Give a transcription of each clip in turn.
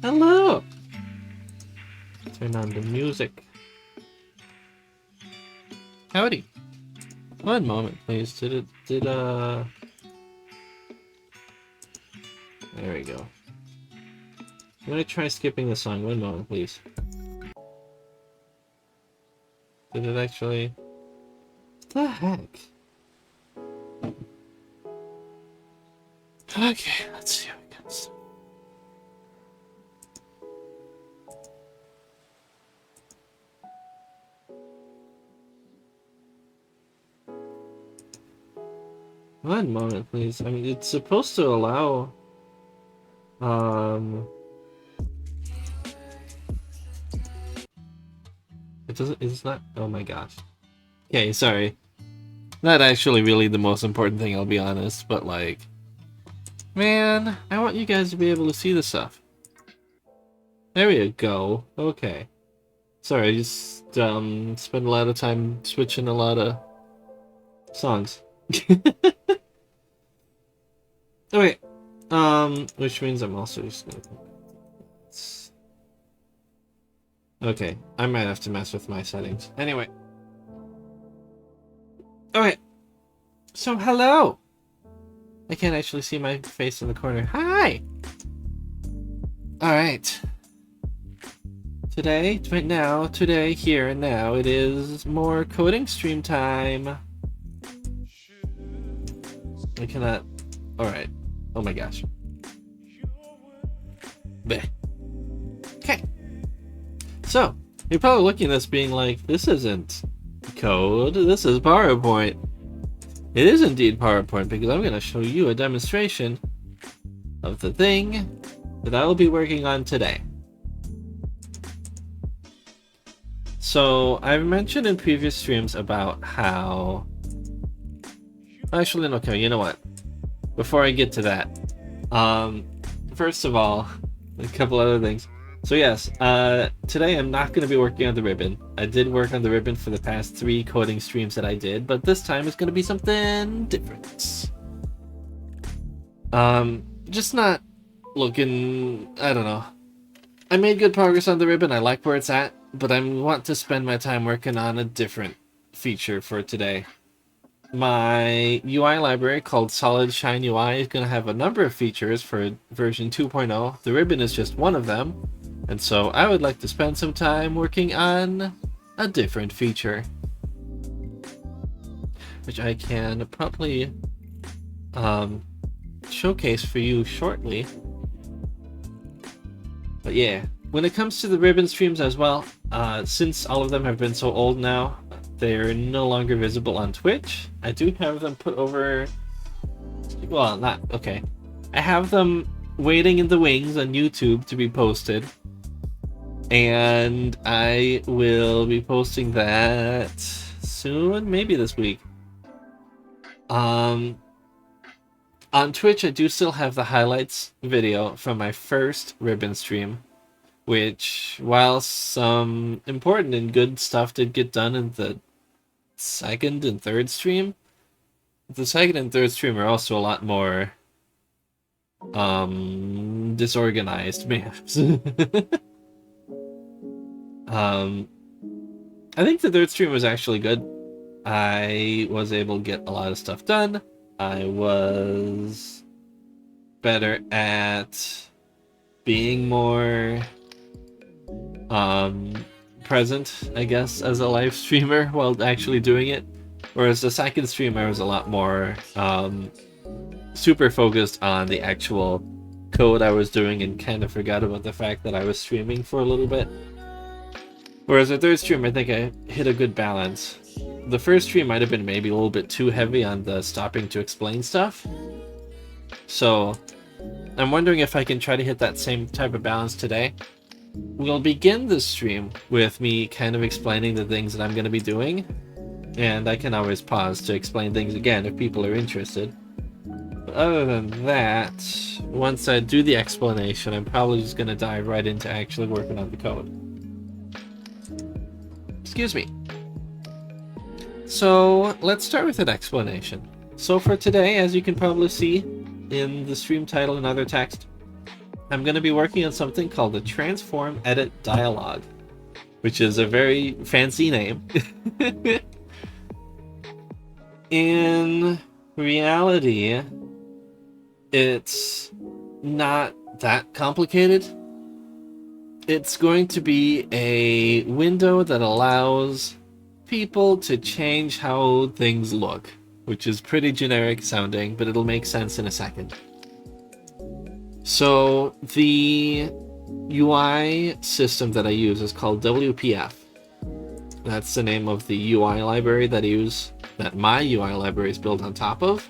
Hello. Turn on the music. Howdy. One moment, please. There we go. I'm gonna try skipping the song. One moment, please. Did it actually? What the heck? Okay, let's see how it goes. One moment, please. I mean, it's supposed to allow... It doesn't... It's not... Oh my gosh. Okay, sorry. Not actually really the most important thing, I'll be honest, but like... Man, I want you guys to be able to see the stuff. There we go. Okay. Sorry, I just spent a lot of time switching a lot of songs. Okay. Which means I'm also just gonna... Okay, I might have to mess with my settings. Anyway. Okay. So, hello! I can't actually see my face in the corner. Hi! Alright. Today, here and now, it is more coding stream time. I cannot... Alright. Oh my gosh. Bleh. Okay. So, you're probably looking at this being like, this isn't code, this is PowerPoint. It is indeed PowerPoint, because I'm going to show you a demonstration of the thing that I will be working on today. So, I've mentioned in previous streams about how... Actually, okay, you know what? Before I get to that, first of all, a couple other things. So yes, today I'm not going to be working on the ribbon. I did work on the ribbon for the past 3 coding streams that I did, but this time it's going to be something different. Just not looking, I don't know. I made good progress on the ribbon, I like where it's at, but I want to spend my time working on a different feature for today. My UI library called Solid Shine UI is going to have a number of features for version 2.0. The ribbon is just one of them, and so I would like to spend some time working on a different feature, which I can probably showcase for you shortly. But yeah, when it comes to the ribbon streams as well, since all of them have been so old now, they're no longer visible on Twitch. I do have them put over... Well, not... Okay. I have them waiting in the wings on YouTube to be posted. And I will be posting that soon, maybe this week. On Twitch, I do still have the highlights video from my first ribbon stream, which, while some important and good stuff did get done in the second and third stream, the second and third stream are also a lot more disorganized maps. I think the third stream was actually good. I was able to get a lot of stuff done. I was better at being more present, I guess, as a live streamer while actually doing it. Whereas the second stream, I was a lot more super focused on the actual code I was doing and kind of forgot about the fact that I was streaming for a little bit. Whereas the third stream, I think I hit a good balance. The first stream might have been maybe a little bit too heavy on the stopping to explain stuff. So I'm wondering if I can try to hit that same type of balance today. We'll begin this stream with me kind of explaining the things that I'm going to be doing. And I can always pause to explain things again if people are interested. But other than that, once I do the explanation, I'm probably just going to dive right into actually working on the code. Excuse me. So let's start with an explanation. So for today, as you can probably see in the stream title and other text, I'm going to be working on something called the Transform Edit Dialog, which is a very fancy name. In reality, it's not that complicated. It's going to be a window that allows people to change how things look, which is pretty generic sounding, but it'll make sense in a second. So the UI system that I use is called WPF. That's the name of the UI library that I use, that my UI library is built on top of.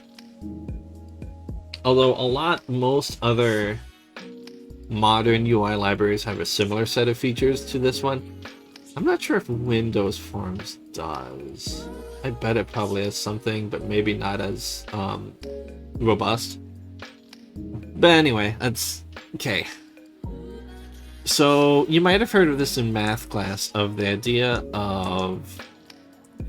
Although most other modern UI libraries have a similar set of features to this one. I'm not sure if Windows Forms does. I bet it probably has something, but maybe not as robust. But anyway, that's okay. So you might have heard of this in math class, of the idea of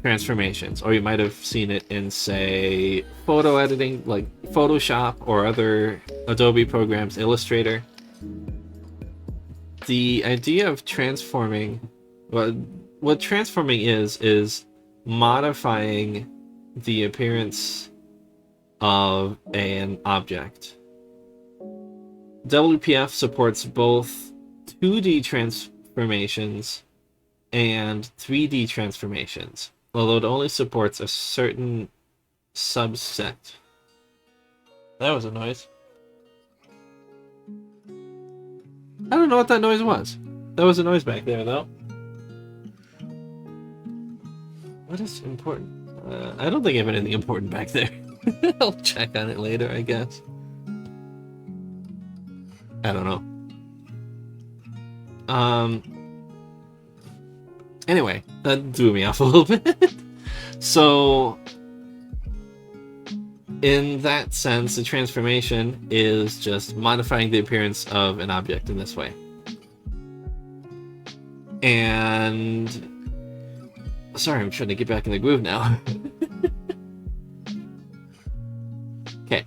transformations, or you might have seen it in, say, photo editing, like Photoshop or other Adobe programs, Illustrator. The idea of transforming, what transforming is modifying the appearance of an object. WPF supports both 2D transformations and 3D transformations, although it only supports a certain subset. That was a noise. I don't know what that noise was. There was a noise back there, though. What is important? I don't think I have anything important back there. I'll check on it later, I guess. I don't know. Anyway, that threw me off a little bit. So, in that sense, the transformation is just modifying the appearance of an object in this way. And sorry, I'm trying to get back in the groove now. Okay.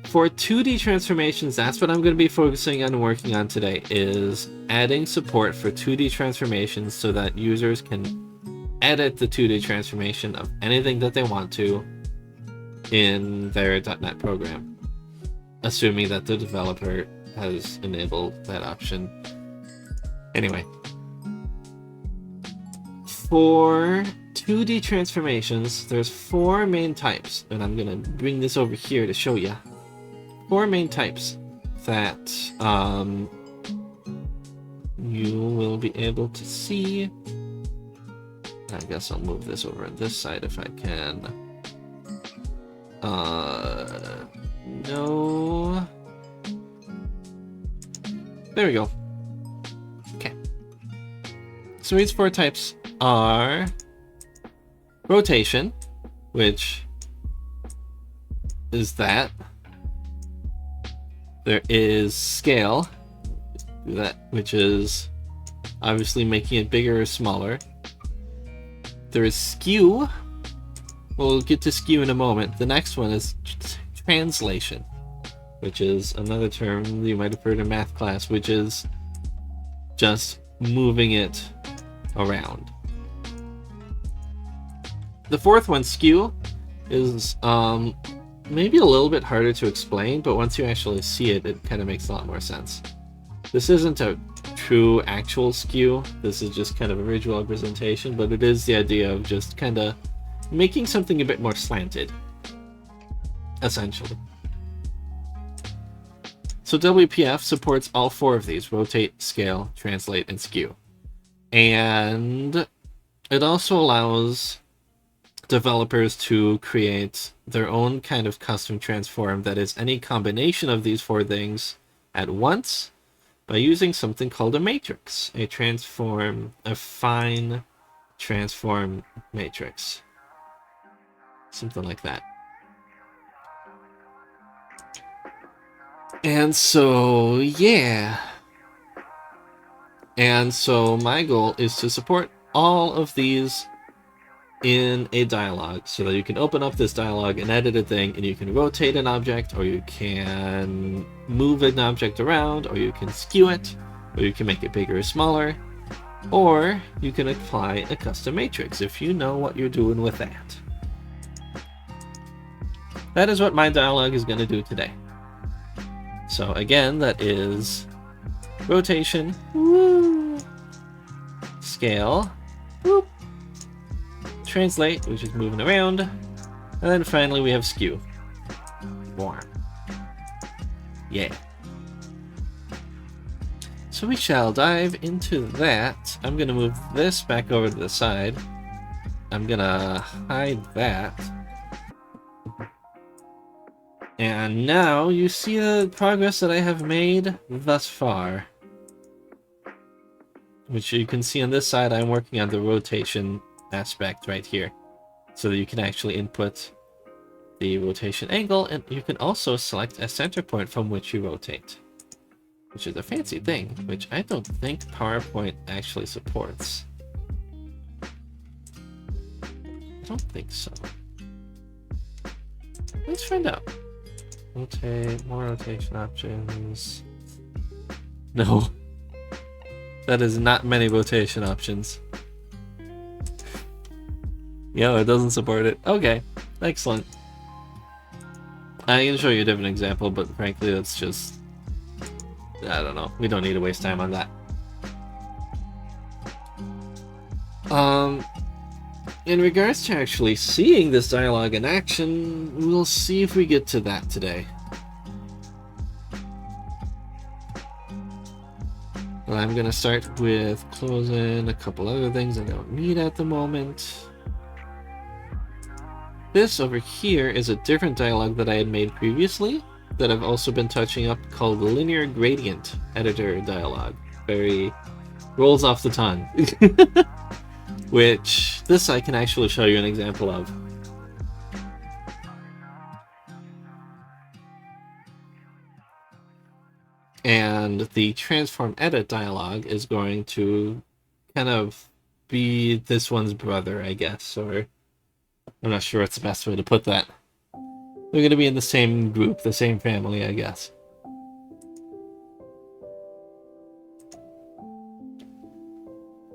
For 2D transformations, that's what I'm going to be focusing on and working on today, is adding support for 2D transformations so that users can edit the 2D transformation of anything that they want to in their .NET program, assuming that the developer has enabled that option. Anyway, for 2D transformations, there's 4 main types, and I'm going to bring this over here to show you. 4 main types that you will be able to see. I guess I'll move this over on this side if I can. No. There we go. Okay. So these 4 types are rotation, which is that. There is scale, do that, which is obviously making it bigger or smaller. There is skew. We'll get to skew in a moment. The next one is translation, which is another term you might have heard in math class, which is just moving it around. The 4th one, skew, is maybe a little bit harder to explain, but once you actually see it, it kind of makes a lot more sense. This isn't a true actual skew. This is just kind of a visual representation, but it is the idea of just kind of making something a bit more slanted, essentially. So WPF supports all 4 of these: rotate, scale, translate, and skew. And it also allows developers to create their own kind of custom transform that is any combination of these 4 things at once by using something called a matrix, a fine transform matrix. Something like that. And so, yeah. And so my goal is to support all of these in a dialog so that you can open up this dialog and edit a thing, and you can rotate an object, or you can move an object around, or you can skew it, or you can make it bigger or smaller, or you can apply a custom matrix if you know what you're doing with that. That is what my dialog is going to do today. So again, that is rotation, woo, scale, whoop, translate, which is moving around, and then finally we have skew. Warm. Yeah. So we shall dive into that. I'm going to move this back over to the side. I'm going to hide that. And now you see the progress that I have made thus far. Which you can see on this side, I'm working on the rotation aspect right here. So that you can actually input the rotation angle, and you can also select a center point from which you rotate. Which is a fancy thing, which I don't think PowerPoint actually supports. I don't think so. Let's find out. Rotate, more rotation options. No. That is not many rotation options. Yeah, it doesn't support it. Okay, excellent. I can show you a different example, but frankly, that's just... I don't know. We don't need to waste time on that. In regards to actually seeing this dialogue in action, we'll see if we get to that today. Well, I'm gonna start with closing a couple other things I don't need at the moment. This over here is a different dialogue that I had made previously that I've also been touching up, called the Linear Gradient Editor dialog. Very rolls off the tongue. Which this I can actually show you an example of. And the Transform Edit dialog is going to kind of be this one's brother, I guess, or I'm not sure what's the best way to put that. They're going to be in the same group, the same family, I guess.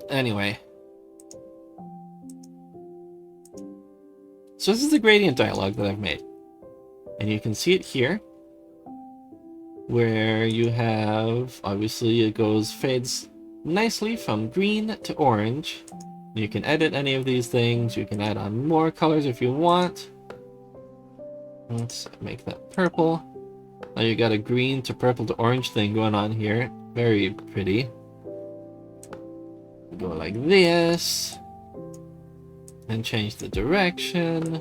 Anyway. So this is the gradient dialog that I've made. And you can see it here, where you have, obviously it fades nicely from green to orange. You can edit any of these things. You can add on more colors if you want. Let's make that purple. Now you got a green to purple to orange thing going on here. Very pretty. Go like this. And change the direction.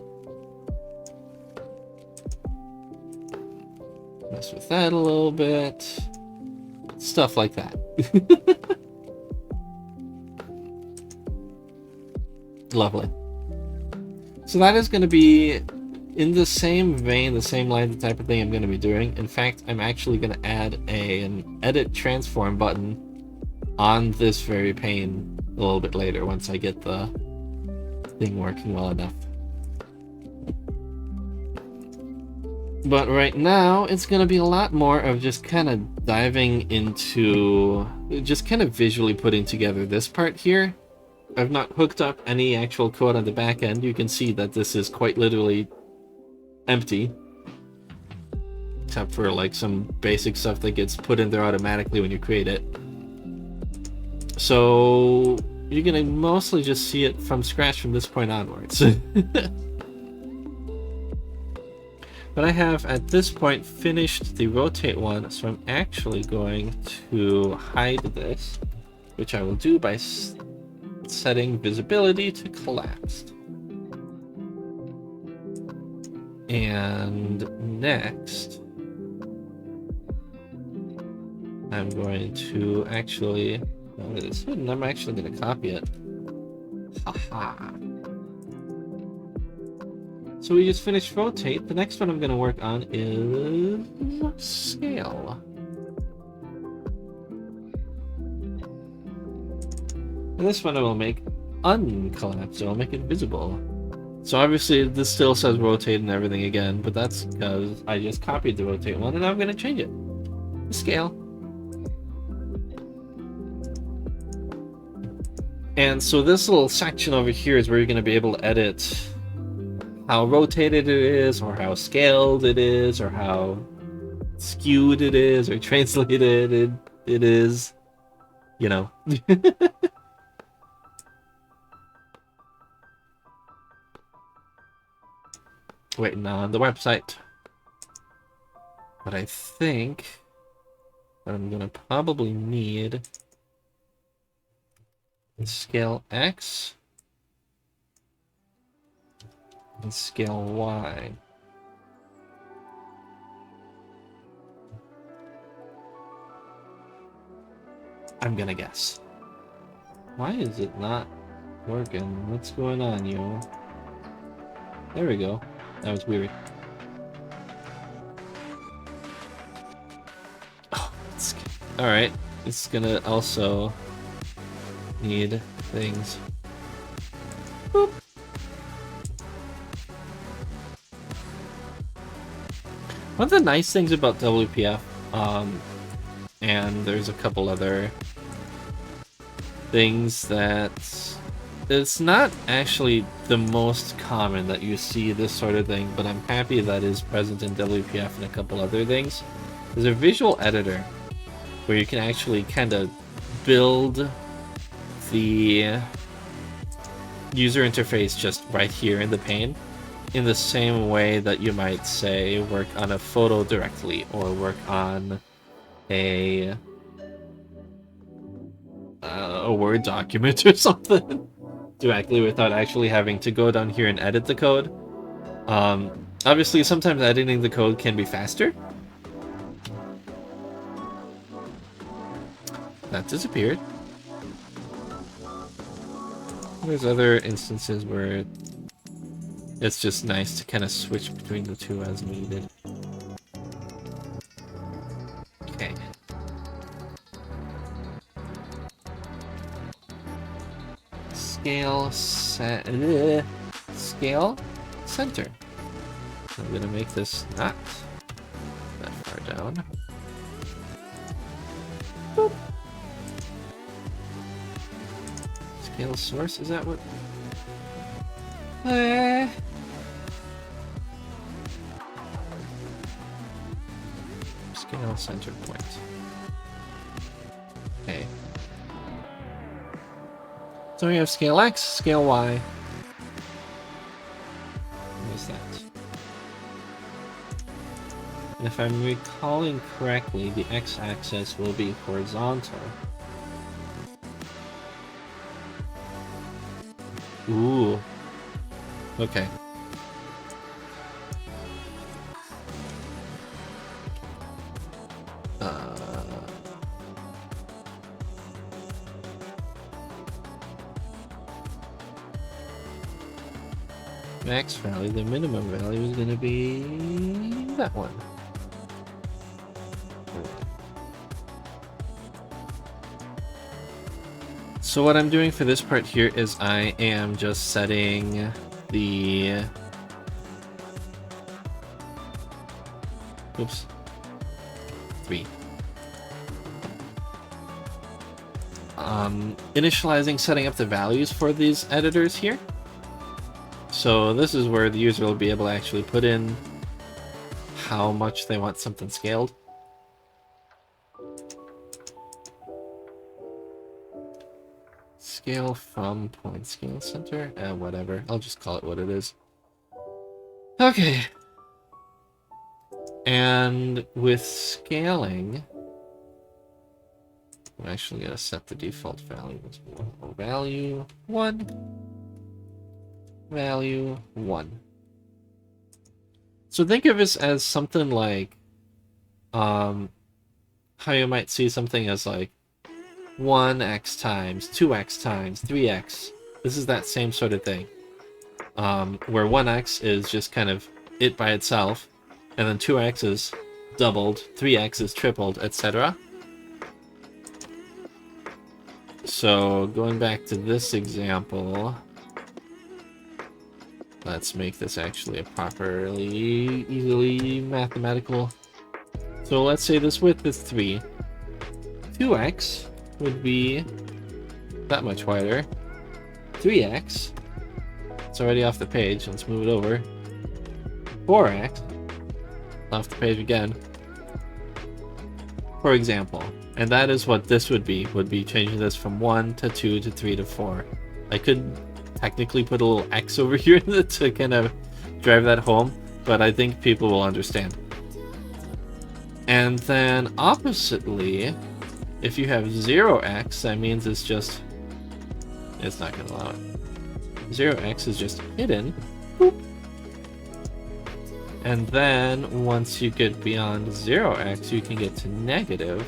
Mess with that a little bit. Stuff like that. Lovely. So that is going to be in the same vein, the same line, the type of thing I'm going to be doing. In fact, I'm actually going to add an edit transform button on this very pane a little bit later once I get the thing working well enough. But right now, it's going to be a lot more of just kind of diving into, just kind of visually putting together this part here. I've not hooked up any actual code on the back end. You can see that this is quite literally empty. Except for like some basic stuff that gets put in there automatically when you create it. So you're going to mostly just see it from scratch from this point onwards. But I have, at this point, finished the rotate one, so I'm actually going to hide this, which I will do by setting visibility to collapsed. And next, I'm going to actually, it's hidden, I'm actually going to copy it. Haha. So we just finished rotate. The next one I'm going to work on is scale. And this one I will make uncollapse. I'll make it visible. So obviously this still says rotate and everything again, but that's because I just copied the rotate one and I'm going to change it to scale. And so this little section over here is where you're going to be able to edit how rotated it is, or how scaled it is, or how skewed it is, or translated it is, you know. Waiting on the website. But I think what I'm gonna probably need is scale X and scale Y. I'm gonna guess. Why is it not working? What's going on, yo? There we go. That was weird. Oh, alright. It's gonna also need things. Boop. One of the nice things about WPF, and there's a couple other things that it's not actually the most common that you see this sort of thing, but I'm happy that is present in WPF and a couple other things. There's a visual editor where you can actually kind of build the user interface just right here in the pane, in the same way that you might, say, work on a photo directly, or work on a Word document or something directly without actually having to go down here and edit the code. Obviously, sometimes editing the code can be faster. That disappeared. There's other instances where it's just nice to kind of switch between the two as needed. Okay. Scale center. I'm gonna make this not that far down. Boop. Scale source, is that what? Scale center point. Okay. So we have scale X, scale Y. What is that? And if I'm recalling correctly, the X-axis will be horizontal. Ooh. Okay. Max value, the minimum value is going to be that one. So what I'm doing for this part here is I am just setting the... Oops. 3. Initializing, setting up the values for these editors here. So this is where the user will be able to actually put in how much they want something scaled. Scale from point scale center, whatever. I'll just call it what it is. Okay. And with scaling, I'm actually going to set the default value as value 1. Value 1. So think of this as something like how you might see something as like 1x times 2x times 3x. This is that same sort of thing, where 1x is just kind of it by itself, and then 2x is doubled, 3x is tripled, etc. So going back to this example, let's make this actually a properly, easily mathematical. So let's say this width is 3. 2x would be that much wider. 3x, it's already off the page, let's move it over. 4x, off the page again. For example, and that is what this would be changing this from 1 to 2 to 3 to 4. I could technically put a little X over here to kind of drive that home, but I think people will understand. And then oppositely, if you have 0x, that means it's not going to allow it. 0x is just hidden. Boop. And then once you get beyond 0x, you can get to negative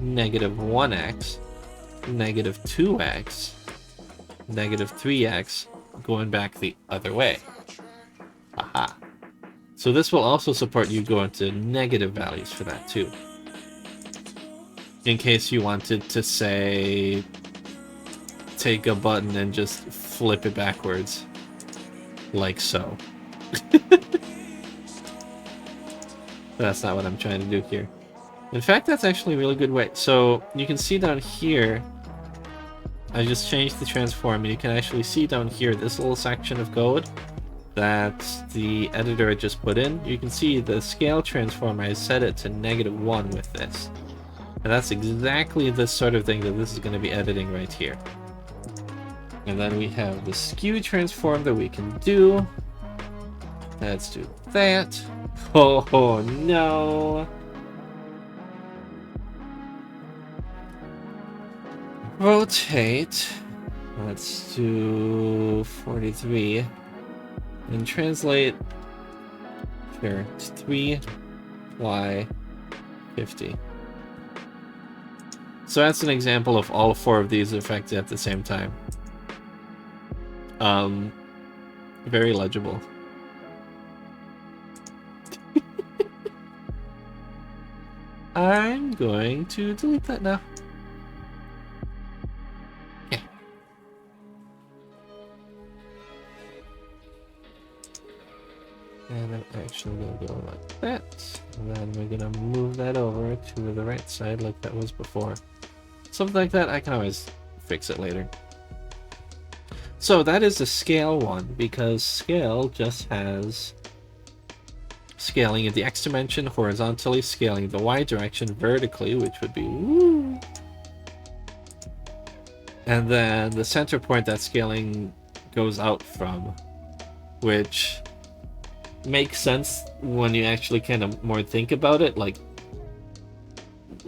1x, negative 2x, negative 3x, going back the other way. Aha. So this will also support you going to negative values for that too. In case you wanted to, say, take a button and just flip it backwards. Like so. That's not what I'm trying to do here. In fact, that's actually a really good way. So you can see down here, I just changed the transform, and you can actually see down here this little section of code that the editor just put in. You can see the scale transform, I set it to -1 with this. And that's exactly the sort of thing that this is going to be editing right here. And then we have the skew transform that we can do. Let's do that. Oh no! Rotate. Let's do 43. And translate. Sure, it's 3y50. So that's an example of all 4 of these affected at the same time. Very legible. I'm going to delete that now. Yeah. And I'm actually going to go like that. And then we're going to move that over to the right side like that was before. Something like that, I can always fix it later. So that is the scale one, because scale just has scaling in the X dimension horizontally, scaling the Y direction vertically, which would be woo. And then the center point that scaling goes out from, which makes sense when you actually kind of more think about it. Like,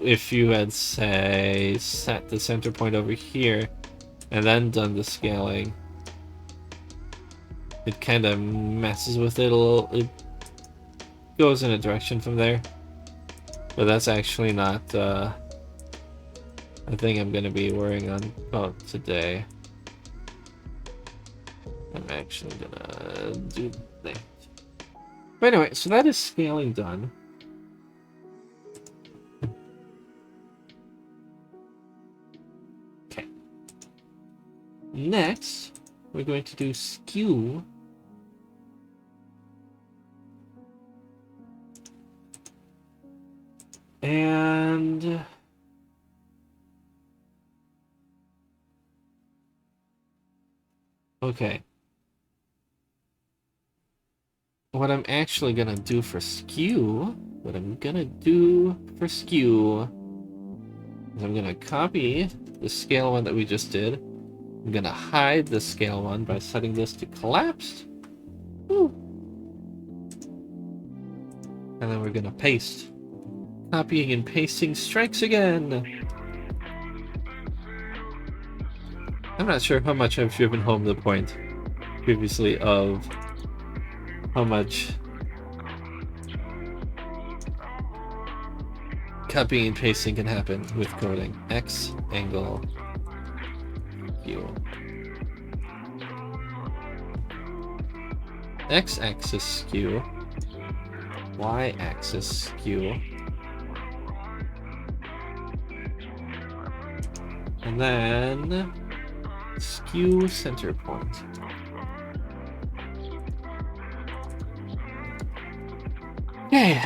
if you had, say, set the center point over here and then done the scaling, it kind of messes with it a little. It goes in a direction from there, but that's actually not a thing I'm going to be worrying about today. I'm actually going to do that. But anyway, so that is scaling done. Okay. Next, we're going to do skew. And okay. What I'm actually gonna do for skew, is I'm gonna copy the scale one that we just did. I'm gonna hide the scale one by setting this to collapsed. Woo. And then we're gonna paste. Copying and pasting strikes again. I'm not sure how much I've driven home the point previously of how much copying and pasting can happen with coding. X angle skew. X-axis skew. Y-axis skew. And then skew center point. Okay.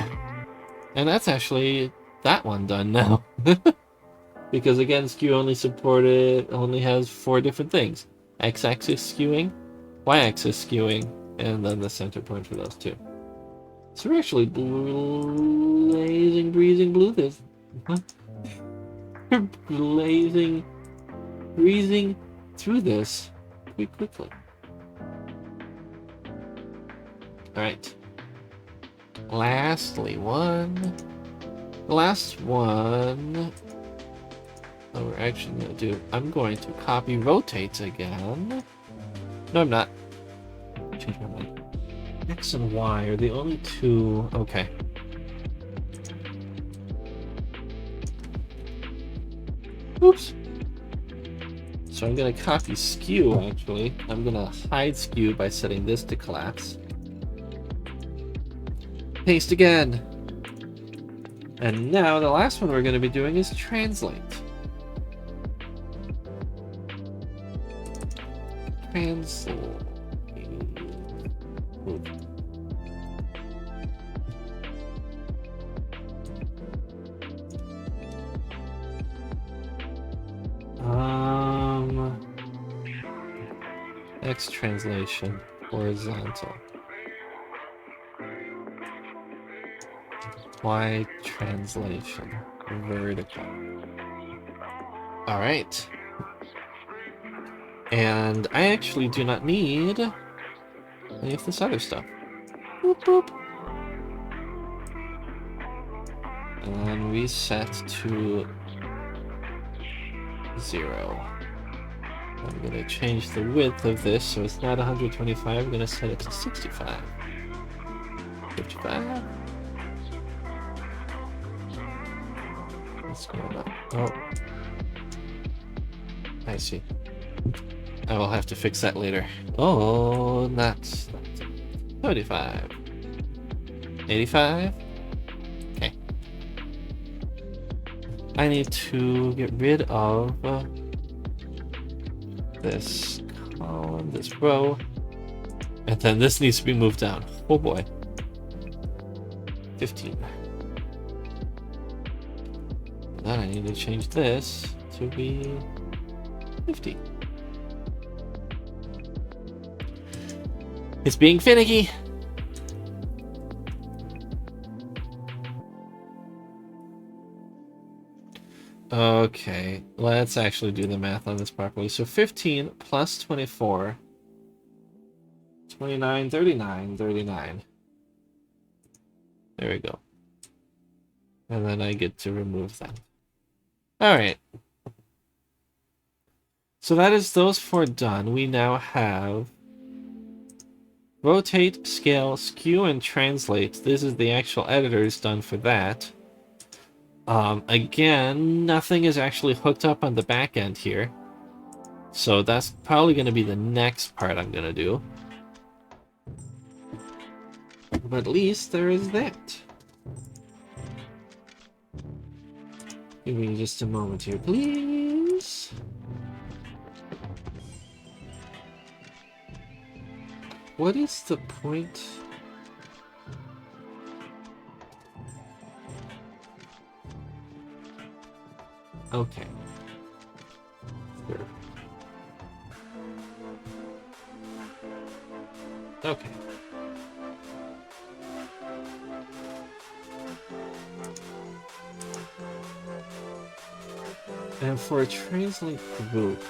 And that's actually that one done now. Because again, skew only has 4 different things. X-axis skewing, Y-axis skewing, and then the center point for those 2. So we're actually breezing through this pretty quickly. Alright. Last one that we're actually going to do, I'm going to copy rotate again. No, I'm not. Change my mind. X and Y are the only 2. Okay. Oops. So I'm going to copy skew, actually. I'm going to hide skew by setting this to class. Paste again. And now the last one we're going to be doing is translate. Translate. X translation, horizontal. Y translation, vertical. All right. And I actually do not need any of this other stuff. Boop, boop. And then we set to 0. I'm going to change the width of this so it's not 125. I'm going to set it to 65. 55. What's going on? Oh. I see. I will have to fix that later. Oh, that's 75. 85. Okay. I need to get rid of this column, this row, and then this needs to be moved down. Oh boy. 15. Then I need to change this to be 50. It's being finicky. Okay, let's actually do the math on this properly. So 15 plus 24, 29, 39, 39. There we go. And then I get to remove that. All right. So that is those 4 done. We now have rotate, scale, skew, and translate. This is the actual editors done for that. Again, nothing is actually hooked up on the back end here. So that's probably going to be the next part I'm going to do. But at least there is that. Give me just a moment here, please. What is the point? Okay. Sure. Okay. And for a translate group,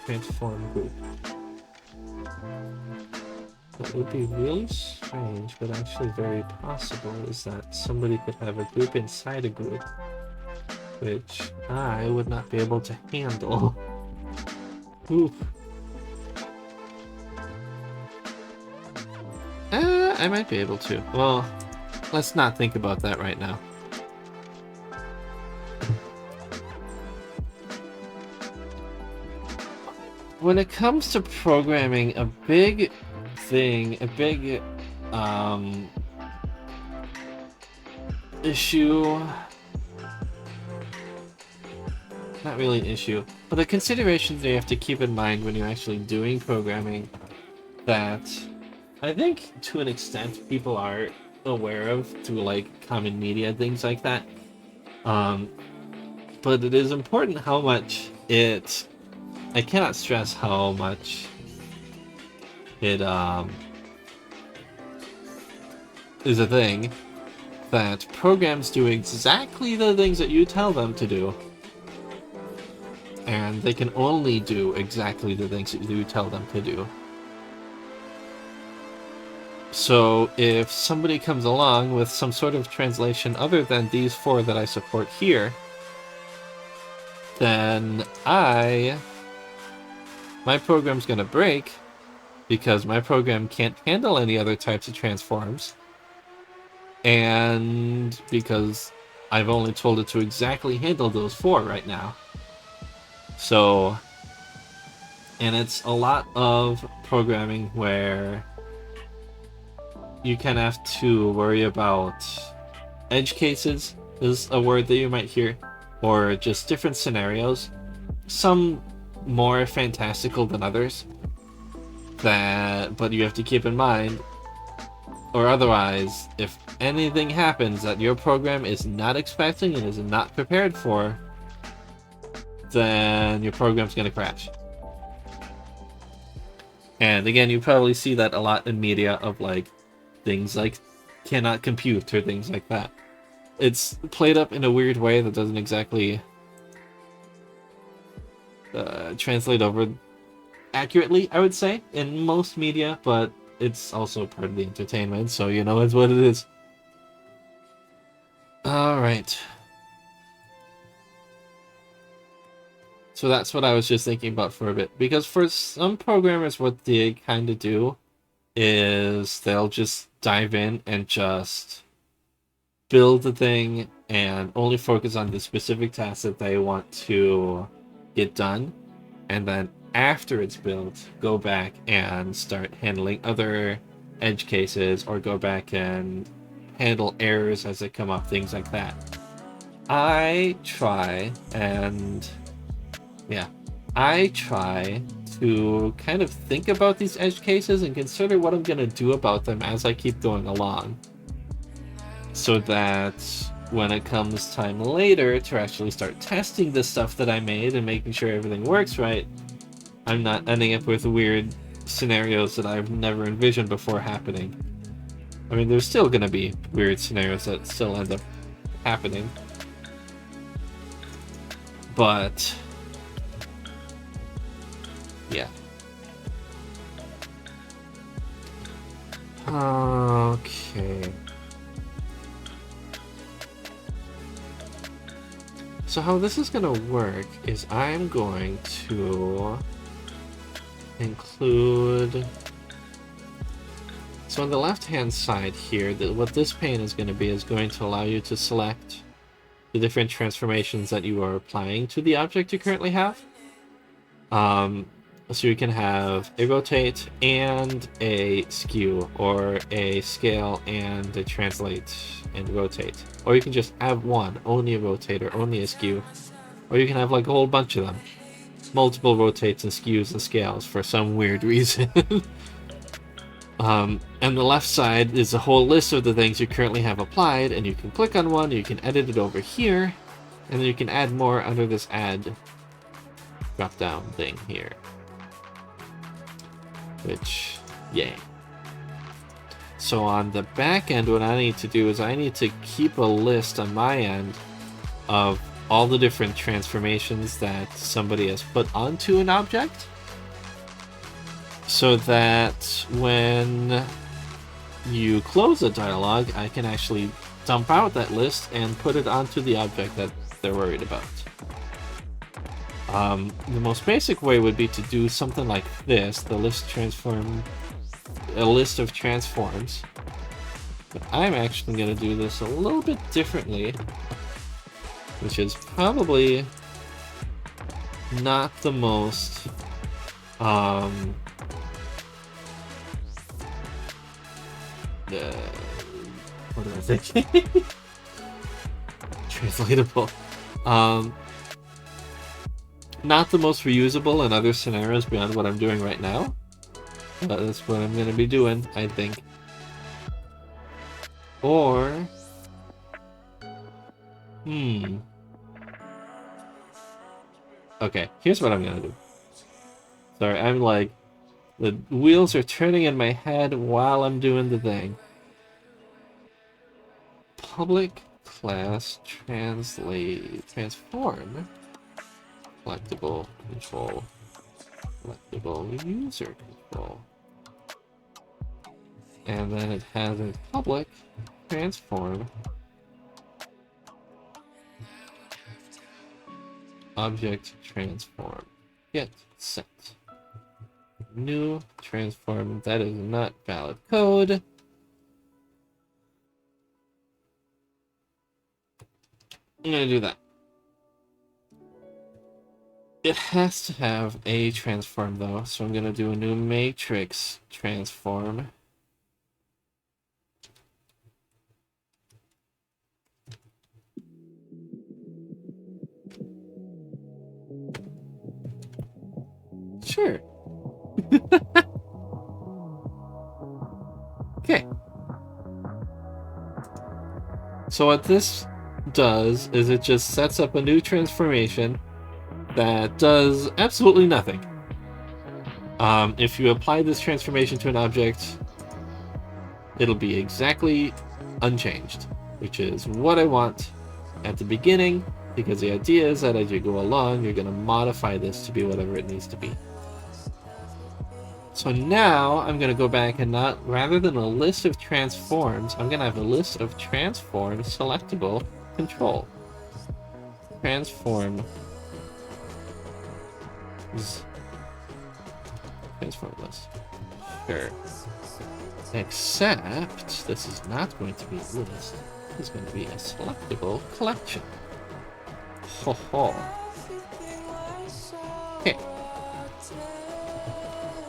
transform group, what would be really strange, but actually very possible, is that somebody could have a group inside a group, which I would not be able to handle. Oof. I might be able to. Well, let's not think about that right now. When it comes to programming, a big thing, a big issue not really an issue. But the considerations that you have to keep in mind when you're actually doing programming that I think to an extent people are aware of through like common media, things like that. But it is important how much I cannot stress how much it is a thing that programs do exactly the things that you tell them to do, and they can only do exactly the things that you tell them to do. So if somebody comes along with some sort of translation other than these 4 that I support here, then my program's gonna break because my program can't handle any other types of transforms, and because I've only told it to exactly handle those 4 right now. So, and it's a lot of programming where you kind of have to worry about edge cases, is a word that you might hear, or just different scenarios, some more fantastical than others, but you have to keep in mind, or otherwise, if anything happens that your program is not expecting and is not prepared for, then your program's going to crash. And again, you probably see that a lot in media of like things like cannot compute or things like that. It's played up in a weird way that doesn't exactly translate over accurately, I would say, in most media, but it's also part of the entertainment, so you know it's what it is. Alright. So that's what I was just thinking about for a bit, because for some programmers what they kind of do is they'll just dive in and just build the thing and only focus on the specific task that they want to get done, and then after it's built, go back and start handling other edge cases, or go back and handle errors as they come up, things like that. I try to kind of think about these edge cases and consider what I'm going to do about them as I keep going along, so that when it comes time later to actually start testing the stuff that I made and making sure everything works right, I'm not ending up with weird scenarios that I've never envisioned before happening. I mean, there's still going to be weird scenarios that still end up happening, but yeah. Okay. So how this is going to work is I'm going to include... So on the left-hand side here, what this pane is going to be is going to allow you to select the different transformations that you are applying to the object you currently have. So you can have a rotate and a skew, or a scale and a translate and rotate. Or you can just have one, only a rotate or only a skew. Or you can have like a whole bunch of them. Multiple rotates and skews and scales for some weird reason. And the left side is a whole list of the things you currently have applied, and you can click on one, you can edit it over here, and then you can add more under this add drop down thing here. Which, yay. So on the back end, what I need to do is I need to keep a list on my end of all the different transformations that somebody has put onto an object, so that when you close a dialog, I can actually dump out that list and put it onto the object that they're worried about. The most basic way would be to do something like this, a list of transforms. But I'm actually going to do this a little bit differently, which is probably not the most what am I thinking? Translatable. not the most reusable in other scenarios beyond what I'm doing right now. But that's what I'm going to be doing, I think. Or... Okay, here's what I'm going to do. Sorry, I'm like... The wheels are turning in my head while I'm doing the thing. Public class transform collectible control. Collectible user control. And then it has a public transform object transform. Get set. New transform. That is not valid code. I'm gonna do that. It has to have a transform though, so I'm gonna do a new matrix transform. Sure. Okay. So what this does is it just sets up a new transformation that does absolutely nothing. If you apply this transformation to an object, it'll be exactly unchanged, which is what I want at the beginning, because the idea is that as you go along, you're going to modify this to be whatever it needs to be. So now I'm going to go back and rather than a list of transforms, I'm going to have a list of transform selectable control. Transform list. Sure. Except this is not going to be a list. This is going to be a selectable collection. Ho ho. Okay.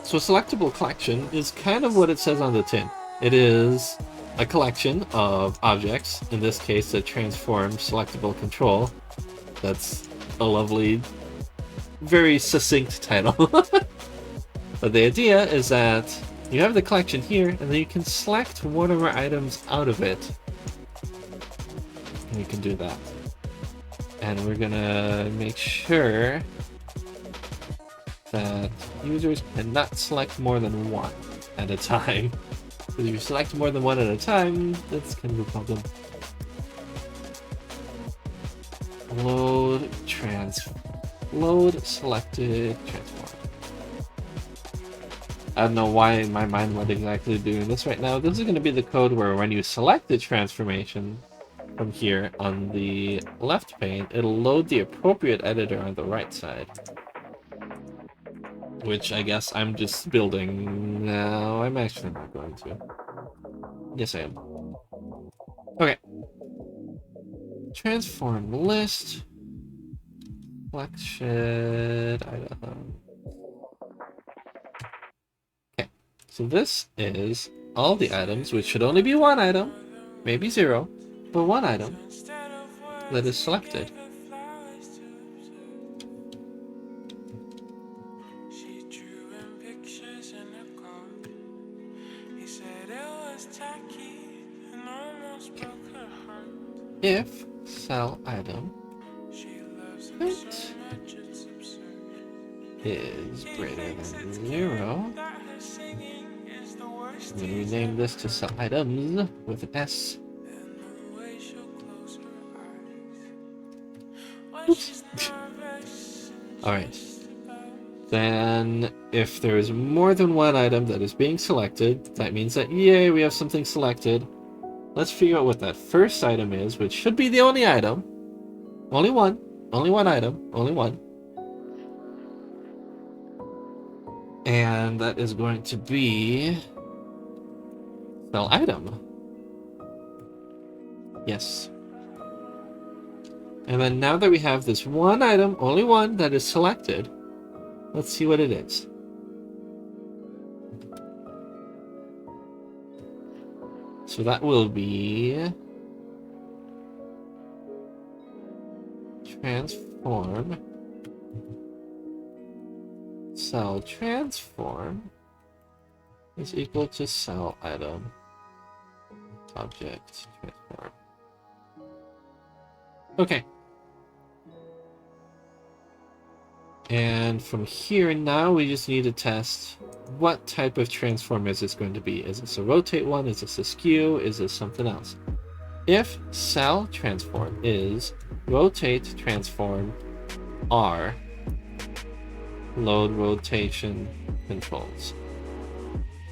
So a selectable collection is kind of what it says on the tin. It is a collection of objects, in this case a transform selectable control. That's a lovely, very succinct title. But the idea is that you have the collection here, and then you can select whatever items out of it. And you can do that. And we're gonna make sure that users cannot select more than one at a time. Because if you select more than one at a time, that's kind of a problem. Load selected transform. I don't know why my mind went exactly doing this right now. This is going to be the code where when you select the transformation from here on the left pane, it'll load the appropriate editor on the right side. Which I guess I'm just building. No, I'm actually not going to. Yes, I am. Okay. Transform list. Selection item. Okay. So this is all the items, which should only be one item, maybe zero, but one item that is selected. If cell item is greater than 0, I'm going to rename this to cell items with an S. Oops. Alright. Then, if there is more than one item that is being selected, that means that, yay, we have something selected. Let's figure out what that first item is, which should be the only item. Only one item. Only one. And that is going to be... cell item. Yes. And then now that we have this one item, only one, that is selected, let's see what it is. So that will be transform cell transform is equal to cell item object transform. Okay. And from here now we just need to test what type of transform is this going to be. Is this a rotate one? Is this a skew? Is this something else? If cell transform is rotate transform R, load rotation controls.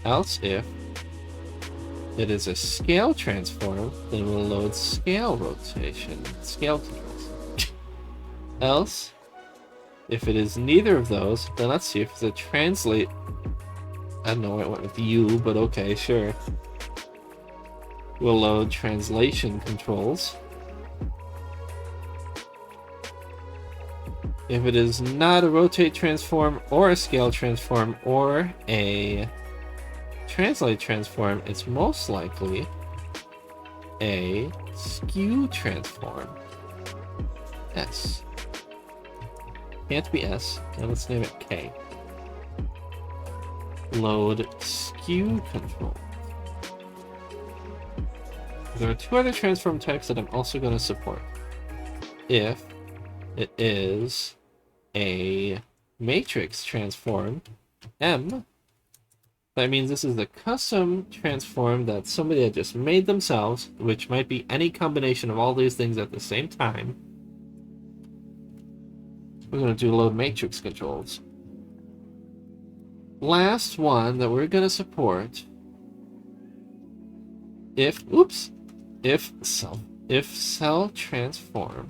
Else if it is a scale transform, then we'll load scale rotation, scale controls. Else, if it is neither of those, then let's see if it's a translate. I don't know why I went with U, but okay, sure. We'll load translation controls. If it is not a rotate transform or a scale transform or a translate transform, it's most likely a skew transform. S. Can't be S. Now let's name it K. Load skew control. There are two other transform types that I'm also going to support. If it is a matrix transform, M, that means this is the custom transform that somebody had just made themselves, which might be any combination of all these things at the same time. We're going to do load matrix controls. Last one that we're going to support, if cell transform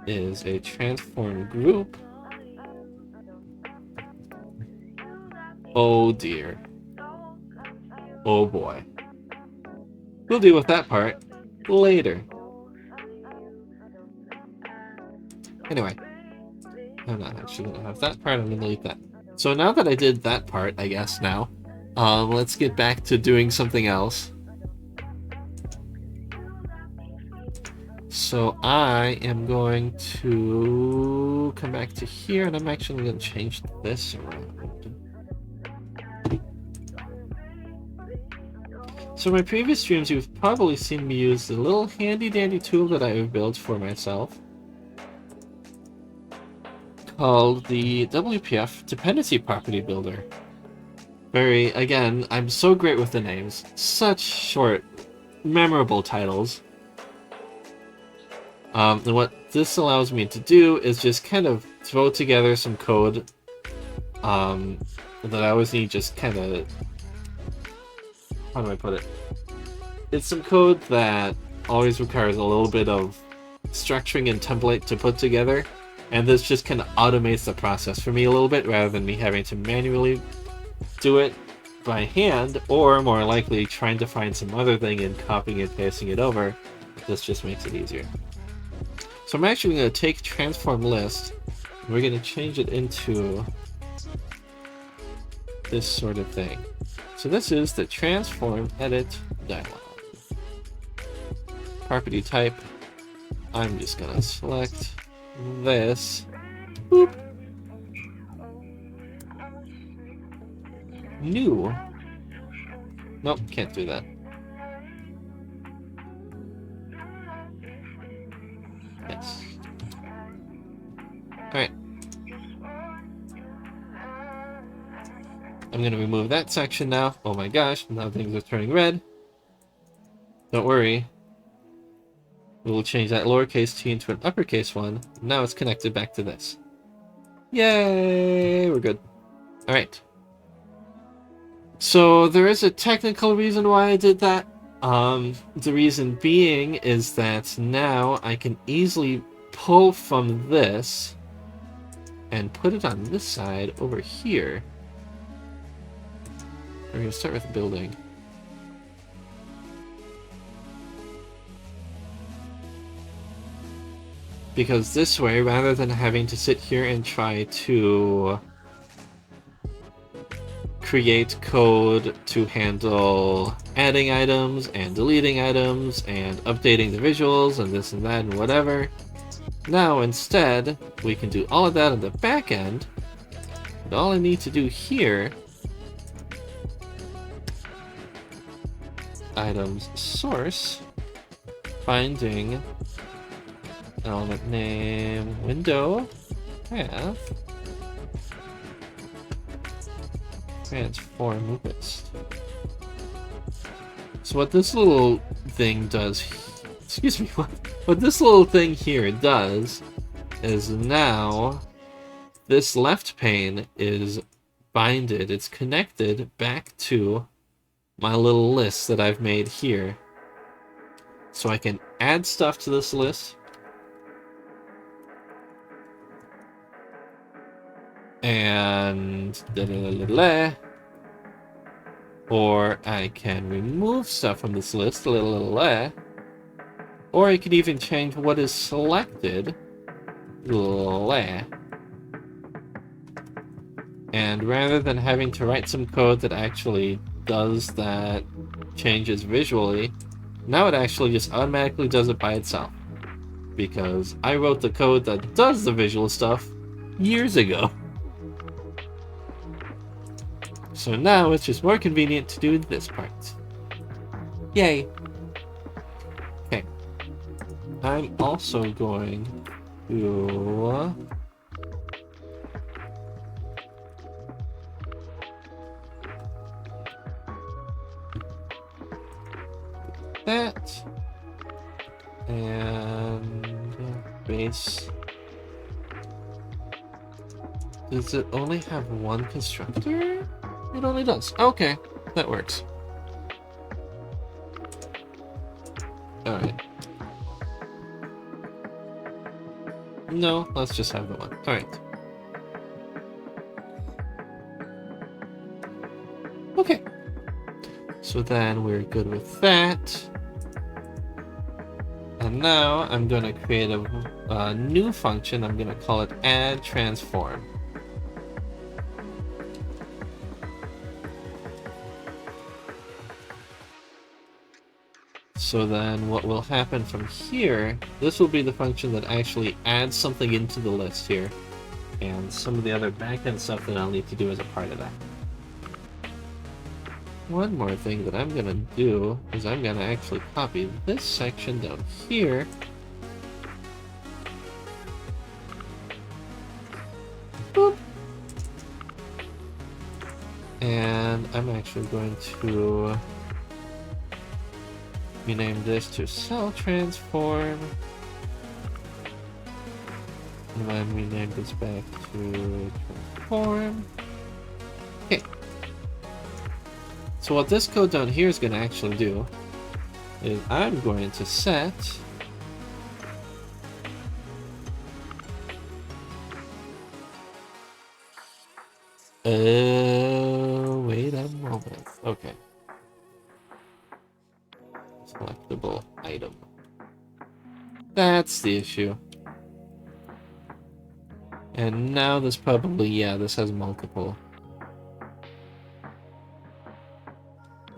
is a transform group. Oh dear. Oh boy. We'll deal with that part later. Anyway, I'm not actually going to have that part. I'm going to leave that. So now that I did that part, I guess now, let's get back to doing something else. So I am going to come back to here, and I'm actually going to change this around. So in my previous streams, you've probably seen me use the little handy-dandy tool that I have built for myself, called the WPF Dependency Property Builder. Again, I'm so great with the names. Such short, memorable titles. And what this allows me to do is just kind of throw together some code that I always need just kind of... How do I put it? It's some code that always requires a little bit of structuring and template to put together. And this just kind of automates the process for me a little bit, rather than me having to manually do it by hand, or more likely trying to find some other thing and copying and pasting it over. This just makes it easier. So I'm actually going to take transform list, and we're going to change it into this sort of thing. So this is the Transform Edit Dialog. Property type, I'm just going to select this. Boop. New. Nope, can't do that. Yes. Alright. I'm going to remove that section now. Oh my gosh, now things are turning red. Don't worry. We'll change that lowercase t into an uppercase one. Now it's connected back to this. Yay! We're good. Alright. So there is a technical reason why I did that. The reason being is that now I can easily pull from this and put it on this side over here. We're going to start with the building. Because this way, rather than having to sit here and try to create code to handle adding items and deleting items and updating the visuals and this and that and whatever, now instead we can do all of that on the back end All I need to do here, items source, finding element name window path transform list. So what this little thing does, excuse me, what this little thing here does is now this left pane is binded, it's connected back to my little list that I've made here. So I can add stuff to this list and or I can remove stuff from this list, or I could even change what is selected, and rather than having to write some code that actually does that changes visually, now it actually just automatically does it by itself, because I wrote the code that does the visual stuff years ago. So now it's just more convenient to do this part. Yay! Okay. I'm also going to... that. And... base... Does it only have one constructor? It only does. Okay, that works. Alright. No, let's just have the one. Alright. Okay. So then we're good with that. And now I'm going to create a new function. I'm going to call it add transform. So then what will happen from here, this will be the function that actually adds something into the list here, and some of the other backend stuff that I'll need to do as a part of that. One more thing that I'm going to do is I'm going to actually copy this section down here. Boop. And I'm actually going to rename this to cell transform, and then rename this back to transform. Okay. So what this code down here is going to actually do is I'm going to set wait a moment. Okay. Selectable item. That's the issue. And now this probably, yeah, this has multiple.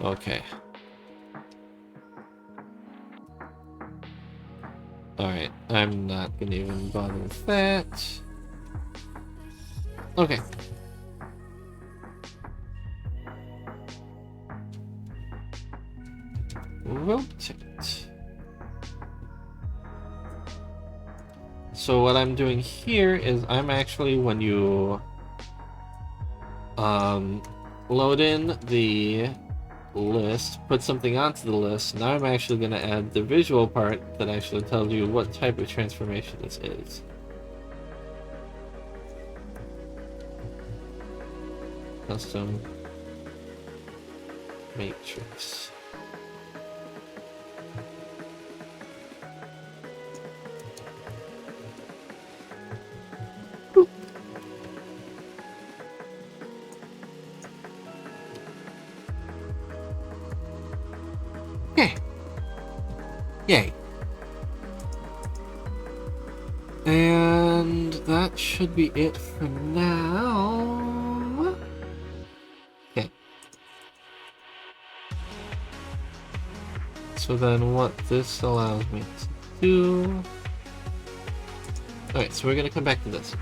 Okay. Alright, I'm not gonna even bother with that. Okay. Rotate. So what I'm doing here is I'm actually, when you load in the list, put something onto the list, now I'm actually going to add the visual part that actually tells you what type of transformation this is. Custom matrix. Okay. Yay. And that should be it for now. Okay. So then what this allows me to do... Alright, so we're going to come back to this.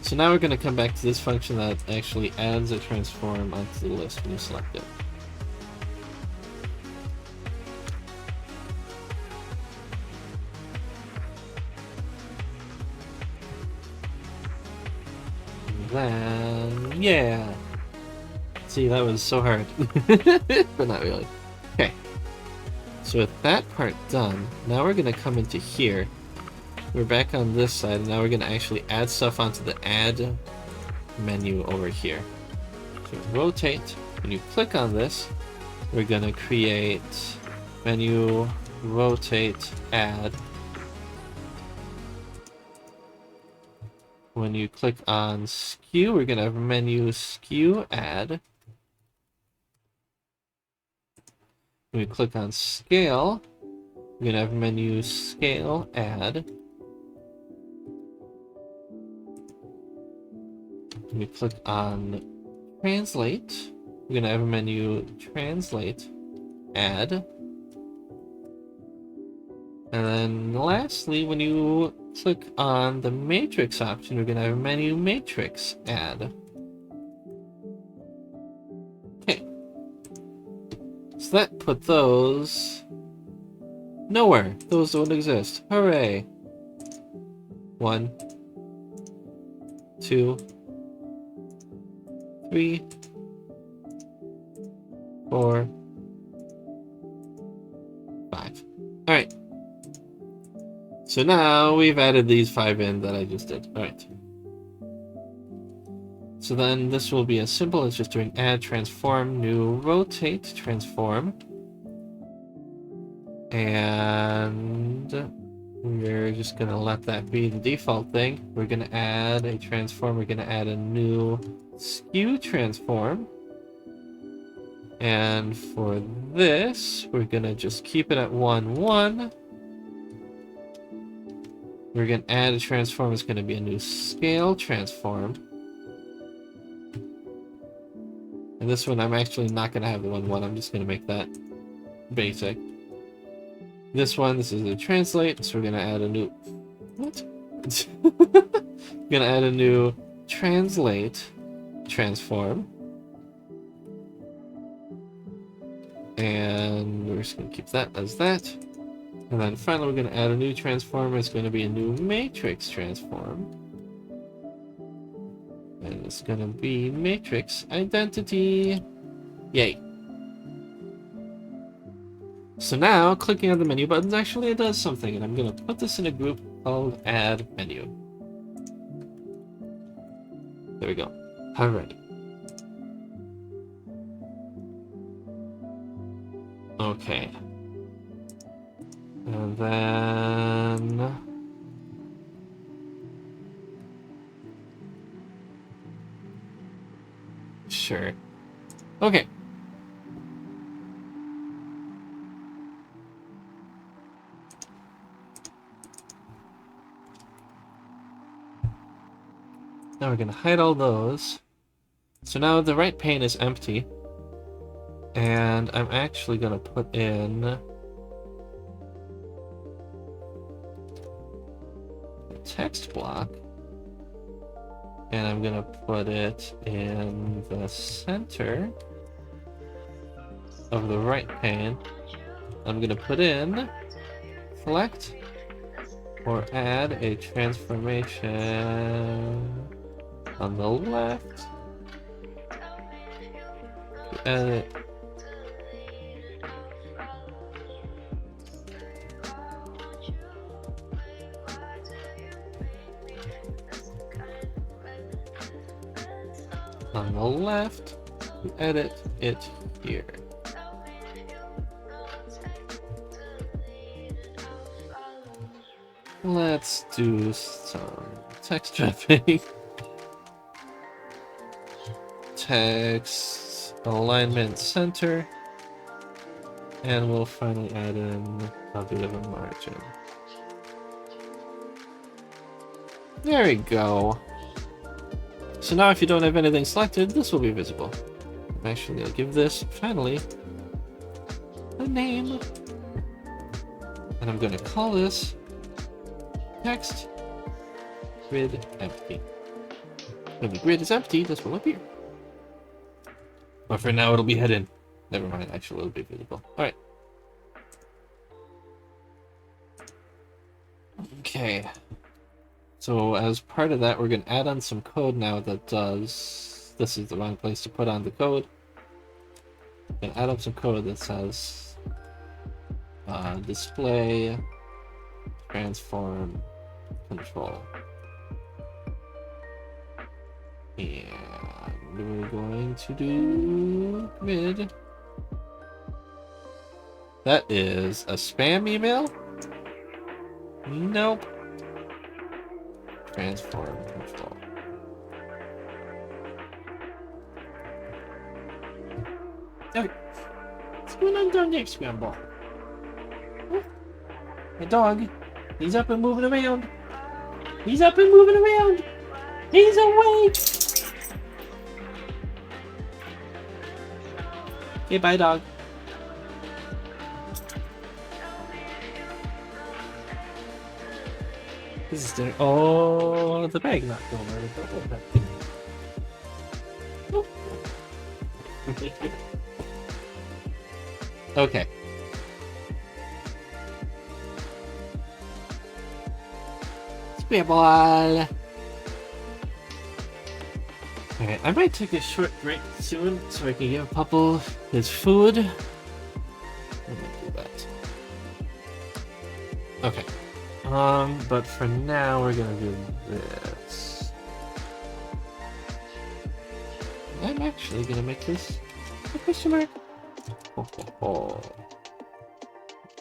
So now we're going to come back to this function that actually adds a transform onto the list when you select it. And then, yeah. See, that was so hard. But not really. Okay. So with that part done, now we're going to come into here. We're back on this side, and now we're going to actually add stuff onto the add menu over here. So rotate. When you click on this, we're going to create menu, rotate, add. When you click on skew, we're going to have menu, skew, add. When we click on scale, we're going to have menu, scale, add. When we click on translate, we're going to have a menu translate, add. And then lastly, when you click on the matrix option, we're going to have a menu matrix, add. Okay. So that put those nowhere. Those don't exist. Hooray. 1, 2, 3, 4, 5. Alright. So now we've added these 5 in that I just did. Alright. So then this will be as simple as just doing add, transform, new, rotate, transform. And we're just going to let that be the default thing. We're going to add a transform. We're going to add a new skew transform. And for this, we're going to just keep it at 1, 1. We're going to add a transform. It's going to be a new scale transform. And this one, I'm actually not going to have the 1, 1. I'm just going to make that basic. This one, this is a translate, so we're going to add a new... What? We're going to add a new translate transform. And we're just going to keep that as that. And then finally, we're going to add a new transform. It's going to be a new matrix transform. And it's going to be matrix identity. Yay. So now, clicking on the menu buttons actually it does something, and I'm going to put this in a group called Add Menu. There we go. Alright. Okay. And then... Sure. Okay. Now we're going to hide all those. So now the right pane is empty. And I'm actually going to put in a text block. And I'm going to put it in the center of the right pane. I'm going to put in select or add a transformation on the left. Edit. On the left, edit it here. Let's do some text trapping. Text alignment center. And we'll finally add in a bit of a margin. There we go. So now if you don't have anything selected, this will be visible. Actually, I'll give this, finally, a name. And I'm going to call this text grid empty. When the grid is empty, this will appear. But for now, it'll be hidden. Never mind, actually, it'll be visible. Alright. Okay. So as part of that, we're going to add on some code now that does... This is the wrong place to put on the code. We're going to add on some code that says... display... transform control. And we're going to do grid. That is a spam email? Nope. Transform control. Okay. What's going on down there, Scramble? Oh, my dog. He's up and moving around. He's up and moving around. He's awake. Okay, bye, dog. This is dinner. Oh, the bag not going right. Okay. Spitball. Alright, I might take a short break soon so I can give Pupple his food. I'm gonna do that. Okay. But for now we're gonna do this. I'm actually gonna make this a question mark. Oh, oh, oh.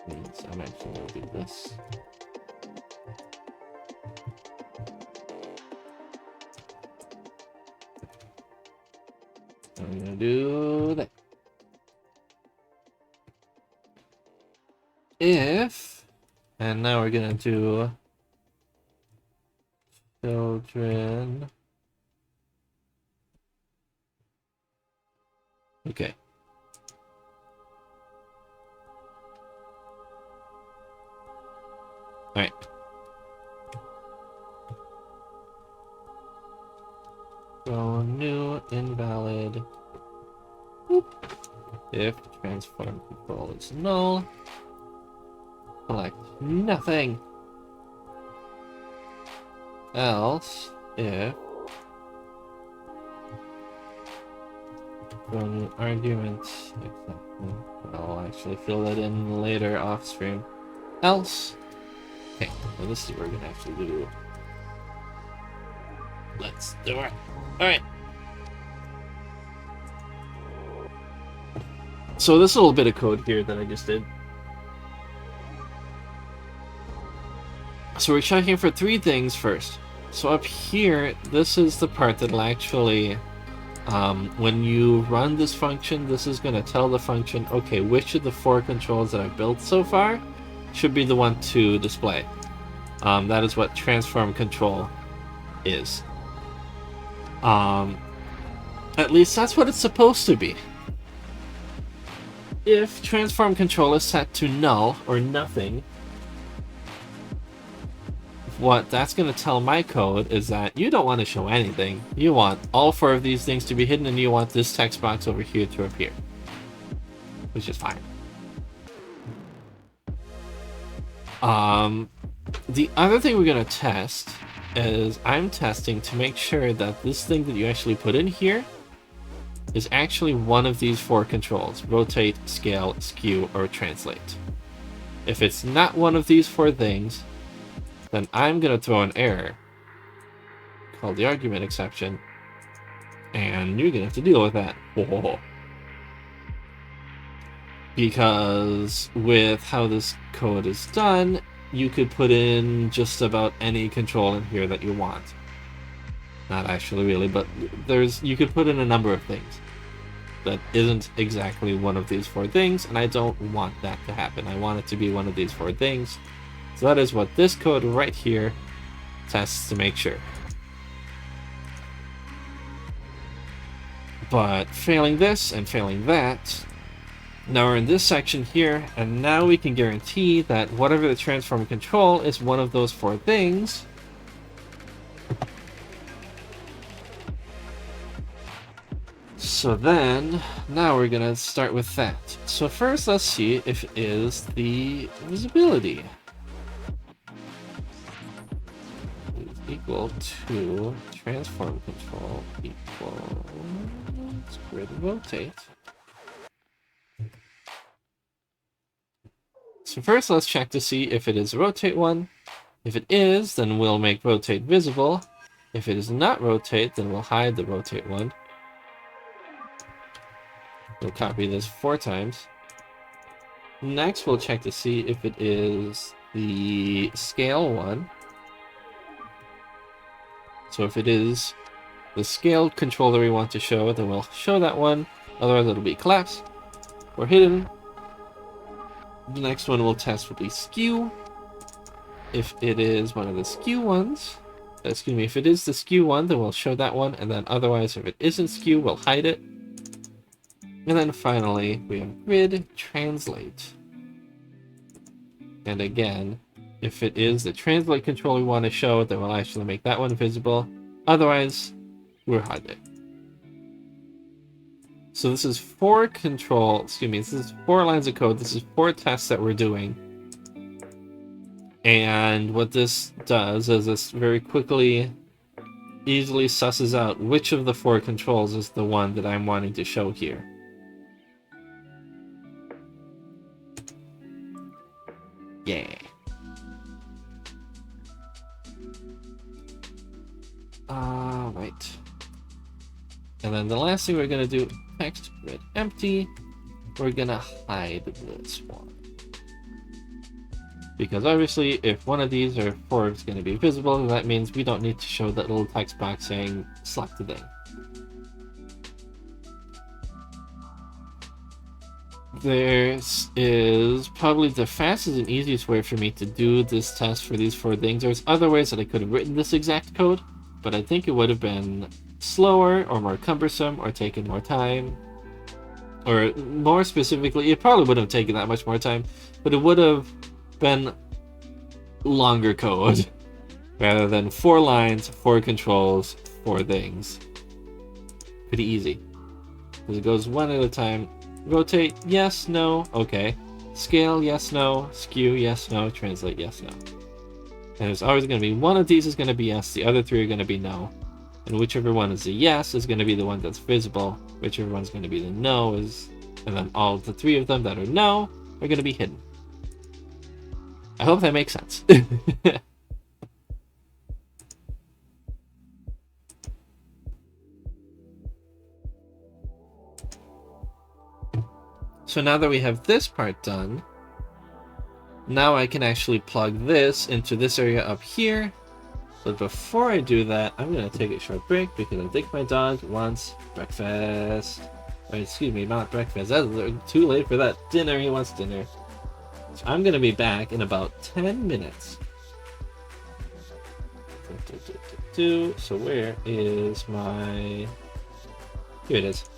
Means I'm actually gonna do this. I'm gonna do that. If, and now we're gonna do children. Okay. All right. So new invalid. Whoop. If transform control is null, select nothing. Else, if from arguments exception, I'll actually fill that in later off stream. Else, okay, well this is what we're gonna actually do. Let's do it. All right. So this little bit of code here that I just did. So we're checking for three things first. So up here, this is the part that'll actually, when you run this function, this is going to tell the function, okay, which of the four controls that I've built so far should be the one to display. That is what transform control is. At least that's what it's supposed to be. If transform control is set to null or nothing, what that's going to tell my code is that you don't want to show anything. You want all four of these things to be hidden, and you want this text box over here to appear, which is fine. The other thing we're going to test is I'm testing to make sure that this thing that you actually put in here is actually one of these four controls: rotate, scale, skew, or translate. If it's not one of these four things, then I'm going to throw an error called the argument exception, and you're going to have to deal with that. Whoa. Because with how this code is done, you could put in just about any control in here that you want. Not actually really, but you could put in a number of things that isn't exactly one of these four things, and I don't want that to happen. I want it to be one of these four things. So that is what this code right here tests to make sure. But failing this and failing that, now we're in this section here, and now we can guarantee that whatever the transform control is one of those four things. So then, now we're gonna start with that. So first, let's see if it is the visibility. Is equal to transform control equals grid rotate. So first, let's check to see if it is a rotate one. If it is, then we'll make rotate visible. If it is not rotate, then we'll hide the rotate one. We'll copy this 4 times. Next, we'll check to see if it is the scale one. So if it is the scaled controller we want to show, then we'll show that one. Otherwise, it'll be collapsed or hidden. The next one we'll test will be skew. If it is one of the skew ones, if it is the skew one, then we'll show that one. And then otherwise, if it isn't skew, we'll hide it. And then finally, we have grid translate. And again, if it is the translate control we want to show, then we'll actually make that one visible. Otherwise, we'll hide it. So this is 4 this is 4 lines of code. This is 4 tests that we're doing. And what this does is this very quickly, easily susses out which of the 4 controls is the one that I'm wanting to show here. Yeah. Right. And then the last thing we're gonna do, text grid empty. We're gonna hide this one. Because obviously, if one of these or 4 is gonna be visible, then that means we don't need to show that little text box saying select the thing. This is probably the fastest and easiest way for me to do this test for these 4 things. There's other ways that I could have written this exact code, but I think it would have been slower or more cumbersome or taken more time. Or more specifically, it probably wouldn't have taken that much more time, but it would have been longer code rather than 4 lines, 4 controls, 4 things. Pretty easy. Because it goes one at a time. Rotate, yes, no, okay. Scale, yes, no. Skew, yes, no. Translate, yes, no. And there's always going to be one of these is going to be yes, the other 3 are going to be no. And whichever one is a yes is going to be the one that's visible. Whichever one's going to be the no is... And then all the 3 of them that are no are going to be hidden. I hope that makes sense. So now that we have this part done, now I can actually plug this into this area up here. But before I do that, I'm going to take a short break because I think my dog wants breakfast. Or excuse me, not breakfast. That's too late for that. Dinner, he wants dinner. So I'm going to be back in about 10 minutes. So where is my... Here it is.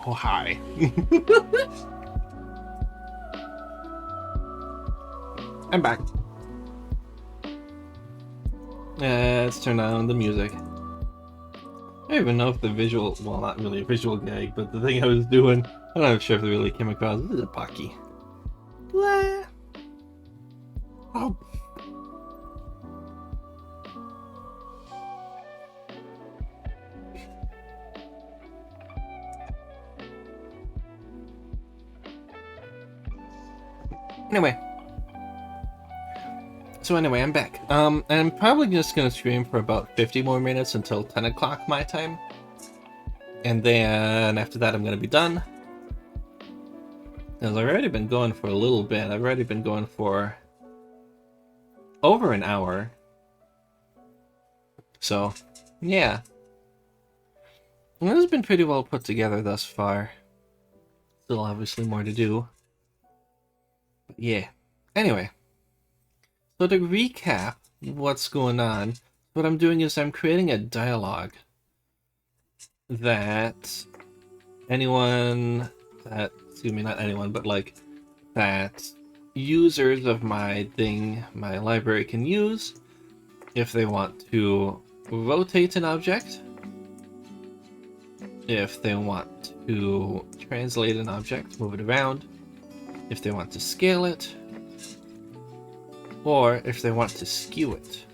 Oh, hi. I'm back. Let's turn on the music. I don't even know if the visual, well, not really a visual gag, but the thing I was doing, I'm not sure if it really came across. This is a Pocky. Blah. Oh. Anyway, I'm back. And I'm probably just gonna stream for about 50 more minutes until 10 o'clock my time. And then after that I'm gonna be done. Because I've already been going for a little bit. I've already been going for over an hour. So, yeah. And this has been pretty well put together thus far. Still obviously more to do. But yeah. Anyway. So to recap what's going on, what I'm doing is I'm creating a dialogue that anyone that, excuse me, not anyone, but like that users of my thing, my library can use if they want to rotate an object, if they want to translate an object, move it around, if they want to scale it, or if they want to skew it.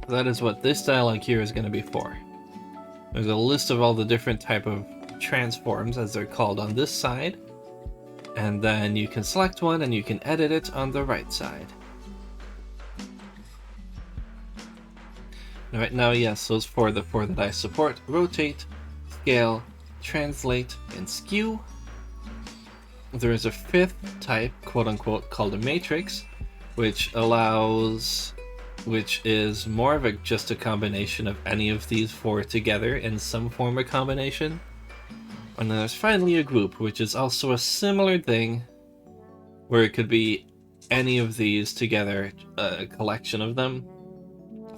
That is what this dialog here is going to be for. There's a list of all the different type of transforms, as they're called, on this side, and then you can select one and you can edit it on the right side. Right now, yes, those four, the four that I support: rotate, scale, translate, and skew. There is a fifth type, quote-unquote, called a matrix, which is more of just a combination of any of these four together in some form of combination. And then there's finally a group, which is also a similar thing, where it could be any of these together, a collection of them.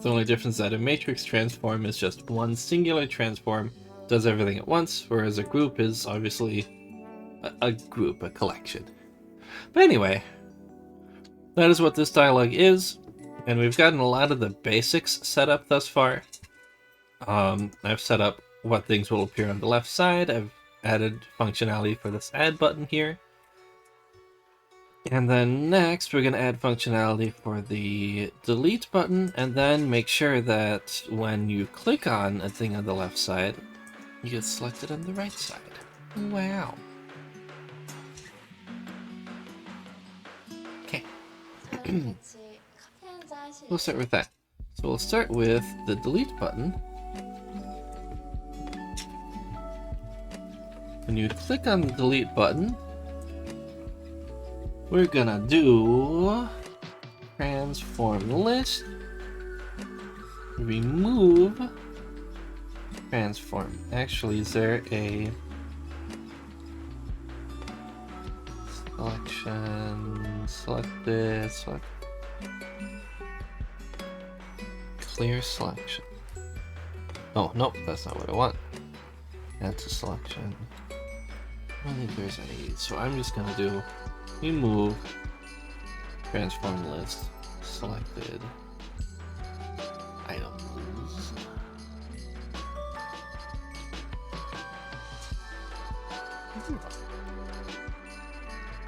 The only difference is that a matrix transform is just one singular transform, does everything at once, whereas a group is obviously a group, a collection. But anyway, that is what this dialog is. And we've gotten a lot of the basics set up thus far. I've set up what things will appear on the left side. I've added functionality for this add button here. And then next, we're going to add functionality for the delete button, and then make sure that when you click on a thing on the left side, you get selected on the right side. Wow. Okay. We'll start with that. So we'll start with the delete button. When you click on the delete button, we're gonna do transform list, remove transform. Actually, is there a selection? Select this, select clear selection. Oh, nope, that's not what I want. Add to selection. I don't think there's any, so I'm just gonna do remove transform list selected items.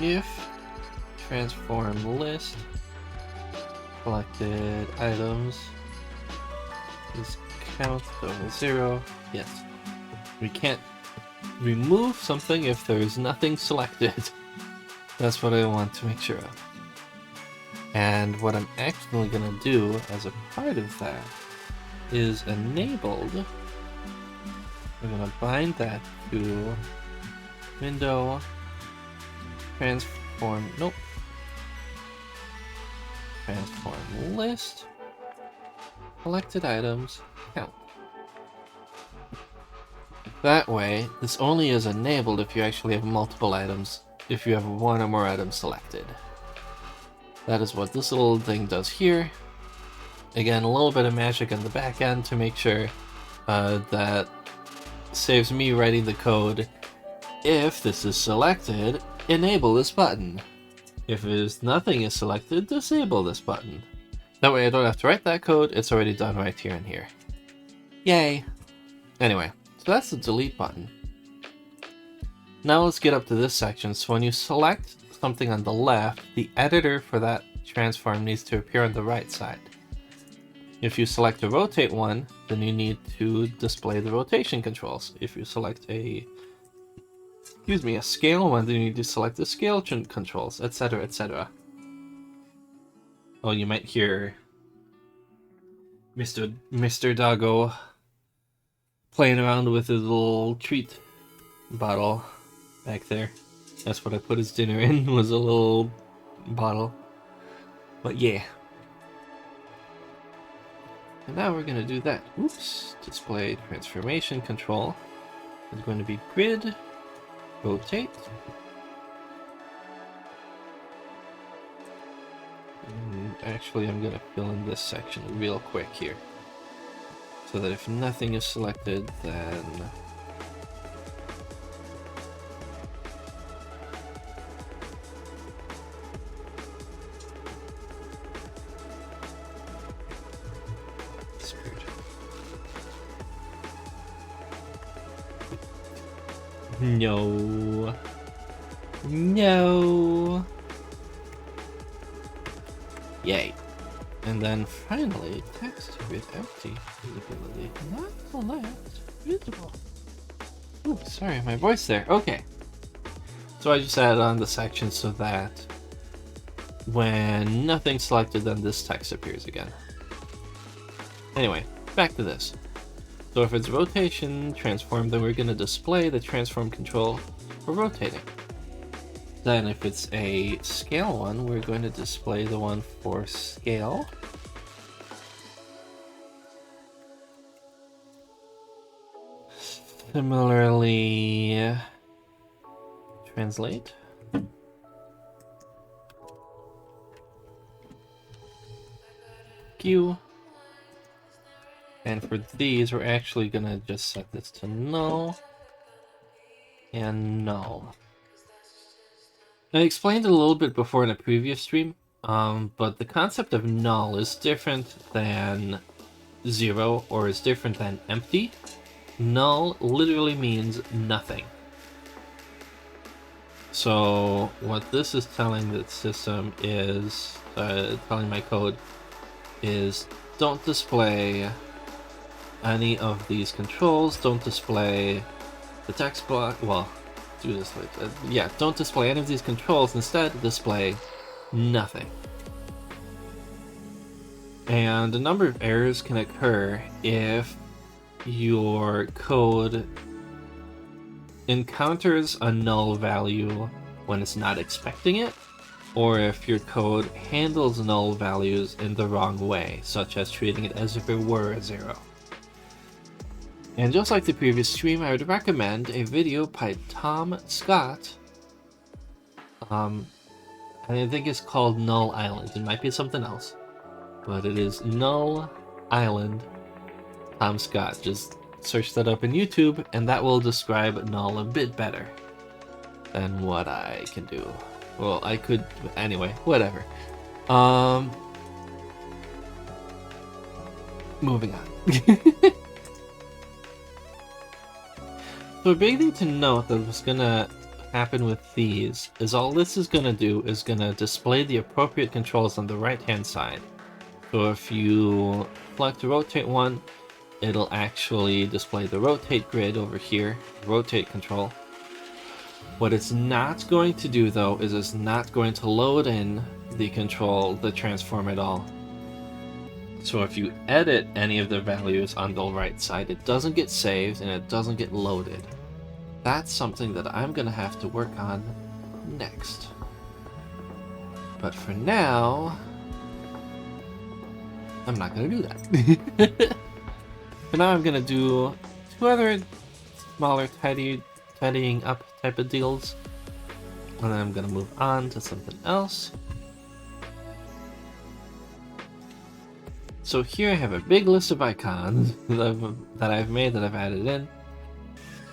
If transform list selected items is count over 0, yes. We can't remove something if there's nothing selected. That's what I want to make sure of. And what I'm actually going to do as a part of that is enabled. We're going to bind that to window transform, nope, transform list, selected items, count. That way, this only is enabled if you actually have multiple items, if you have one or more items selected. That is what this little thing does here. Again, a little bit of magic on the back end to make sure that saves me writing the code. If this is selected, enable this button. If nothing is selected, disable this button. That way I don't have to write that code, it's already done right here and here. Yay! Anyway, so that's the delete button. Now let's get up to this section. So when you select something on the left, the editor for that transform needs to appear on the right side. If you select a rotate one, then you need to display the rotation controls. If you select a scale one, then you need to select the scale controls, etc., etc. Oh, you might hear Mr. Doggo playing around with his little treat bottle back there. That's what I put his dinner in, was a little bottle. But yeah. And now we're going to do that. Oops. Display transformation control. It's going to be grid, rotate. And actually, I'm going to fill in this section real quick here. So that if nothing is selected, then no. No. Yay. And then finally, text with empty visibility. Not select visible. Ooh, sorry, my voice there. Okay. So I just added on the section so that when nothing's selected, then this text appears again. Anyway, back to this. So if it's rotation transform, then we're going to display the transform control for rotating. Then if it's a scale one, we're going to display the one for scale. Similarly, translate. Q. And for these, we're actually gonna just set this to null and null. I explained it a little bit before in a previous stream. But the concept of null is different than zero, or is different than empty. Null literally means nothing. So what this is telling the system is, telling my code is, don't display any of these controls, don't display the text block, well, do this like yeah, don't display any of these controls, instead display nothing. And a number of errors can occur if your code encounters a null value when it's not expecting it, or if your code handles null values in the wrong way, such as treating it as if it were a zero. And just like the previous stream, I would recommend a video by Tom Scott. I think it's called Null Island. It might be something else, but it is Null Island, Tom Scott. Just search that up in YouTube, and that will describe null a bit better than what I can do. Well, I could, anyway, whatever. Moving on. So a big thing to note that was gonna happen with these is all this is gonna do is gonna display the appropriate controls on the right hand side. So if you select the rotate one, it'll actually display the rotate grid over here, rotate control. What it's not going to do though is it's not going to load in the control, the transform at all. So if you edit any of the values on the right side, it doesn't get saved and it doesn't get loaded. That's something that I'm gonna have to work on next. But for now, I'm not gonna do that. For now, I'm gonna do two other smaller tidying up type of deals, and then I'm gonna move on to something else. So here I have a big list of icons that I've made, that I've added in.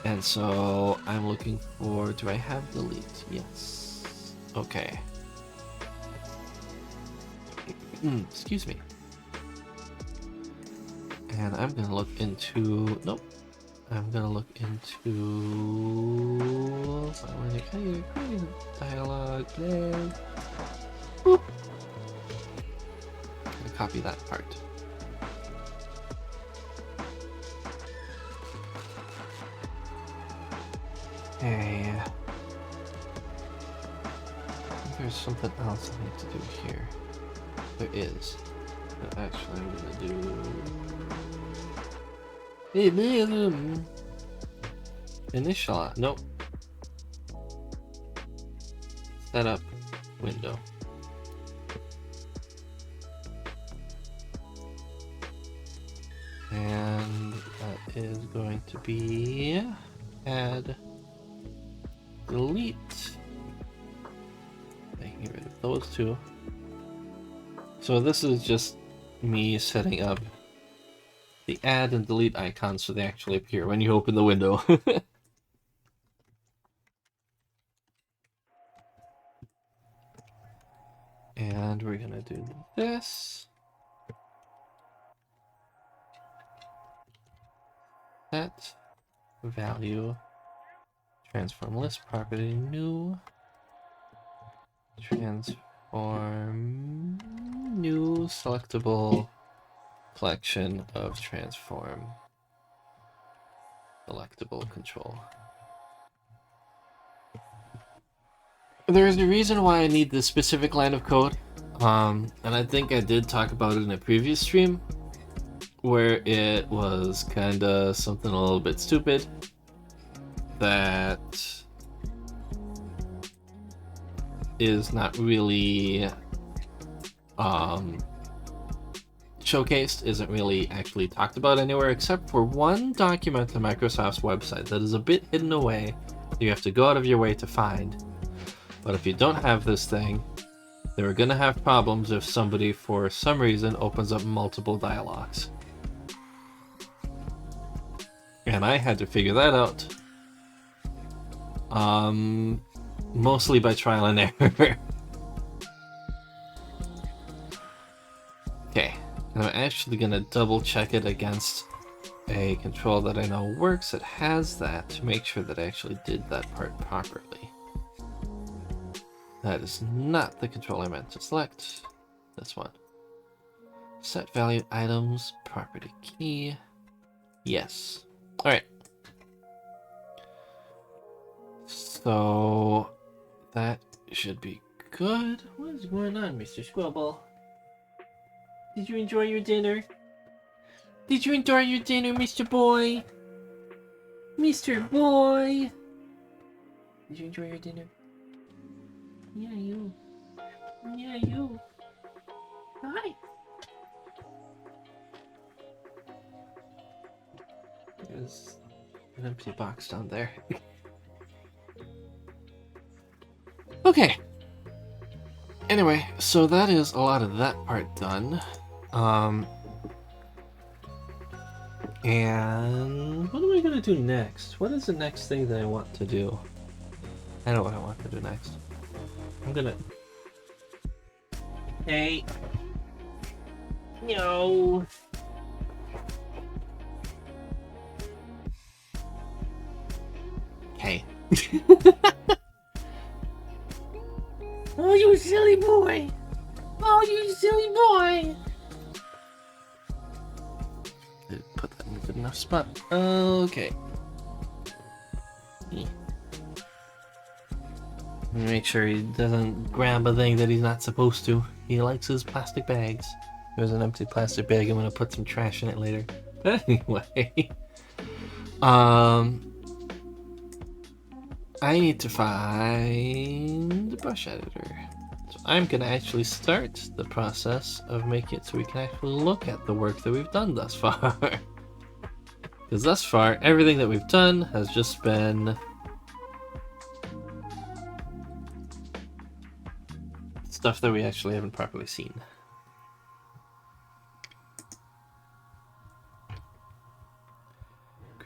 And so I'm looking for, do I have delete? Yes. Okay. Excuse me. And I'm gonna look into, nope. I'm gonna look into dialog there. Boop. I'm gonna copy that part. Okay. I think there's something else I need to do here. There is. But actually, I'm gonna do initial. Nope. Setup window. And that is going to be add delete. Get rid of those two. So this is just me setting up the add and delete icons so they actually appear when you open the window. And we're gonna do this. Set value transform list property new transform new selectable collection of transform selectable control. There is a reason why I need this specific line of code, and I think I did talk about it in a previous stream, where it was kinda something a little bit stupid that is not really showcased, isn't really actually talked about anywhere except for one document on Microsoft's website that is a bit hidden away. You have to go out of your way to find. But if you don't have this thing, they're gonna have problems if somebody for some reason opens up multiple dialogues. And I had to figure that out. Mostly by trial and error. And I'm actually going to double check it against a control that I know works that has that to make sure that I actually did that part properly. That is not the control I meant to select. This one. Set value items, property key. Yes. Alright. So that should be good. What is going on, Mr. Squibble? Did you enjoy your dinner? Did you enjoy your dinner, Mr. Boy? Mr. Boy! Did you enjoy your dinner? Yeah, you. Yeah, you. Hi. There's an empty box down there. Okay. Anyway, so that is a lot of that part done. And what am I gonna do next? What is the next thing that I want to do? I know what I want to do next. I'm gonna... Hey. No. Hey. Oh, you silly boy! Oh, you silly boy! Put that in a good enough spot. Okay. Make sure he doesn't grab a thing that he's not supposed to. He likes his plastic bags. There's an empty plastic bag. I'm gonna put some trash in it later. Anyway. I need to find the brush editor. So I'm gonna actually start the process of making it so we can actually look at the work that we've done thus far. Because thus far, everything that we've done has just been stuff that we actually haven't properly seen.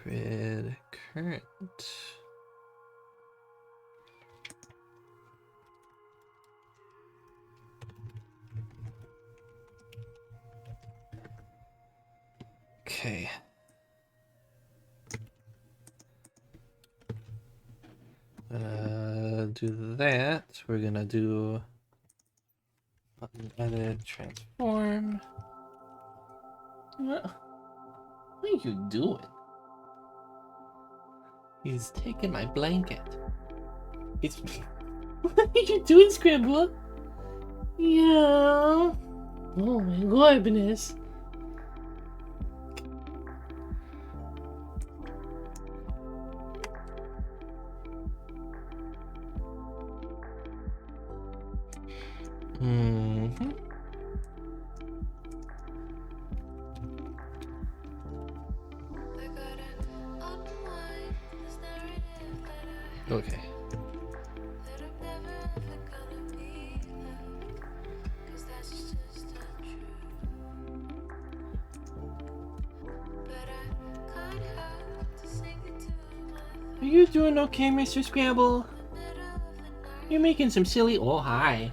Grid current. Okay. Do that. We're gonna do button edit transform. What are you doing? He's taking my blanket. It's what are you doing, Scrambler? Yeah. Oh my goodness. Okay. Are you doing okay, Mr. Scrabble? You're making some silly... Oh, hi.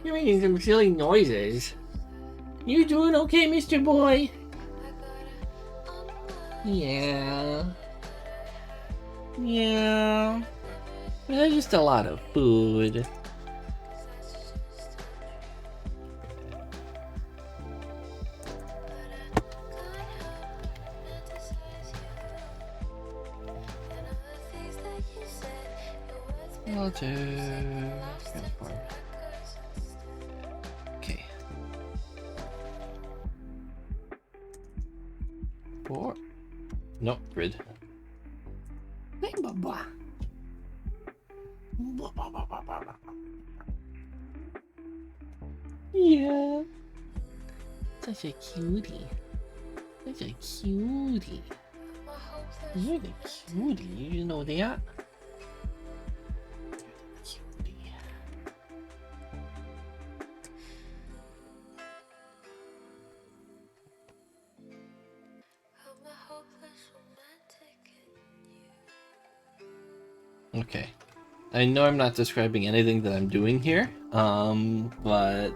You're making some silly noises. You doing okay, Mr. Boy? Yeah. Yeah. There's just a lot of food. I'll do transform. Okay. 4. Nope, grid. Hey, Baba. Yeah. Such a cutie. Such a cutie. You're the cutie. You know that? Okay. I know I'm not describing anything that I'm doing here, but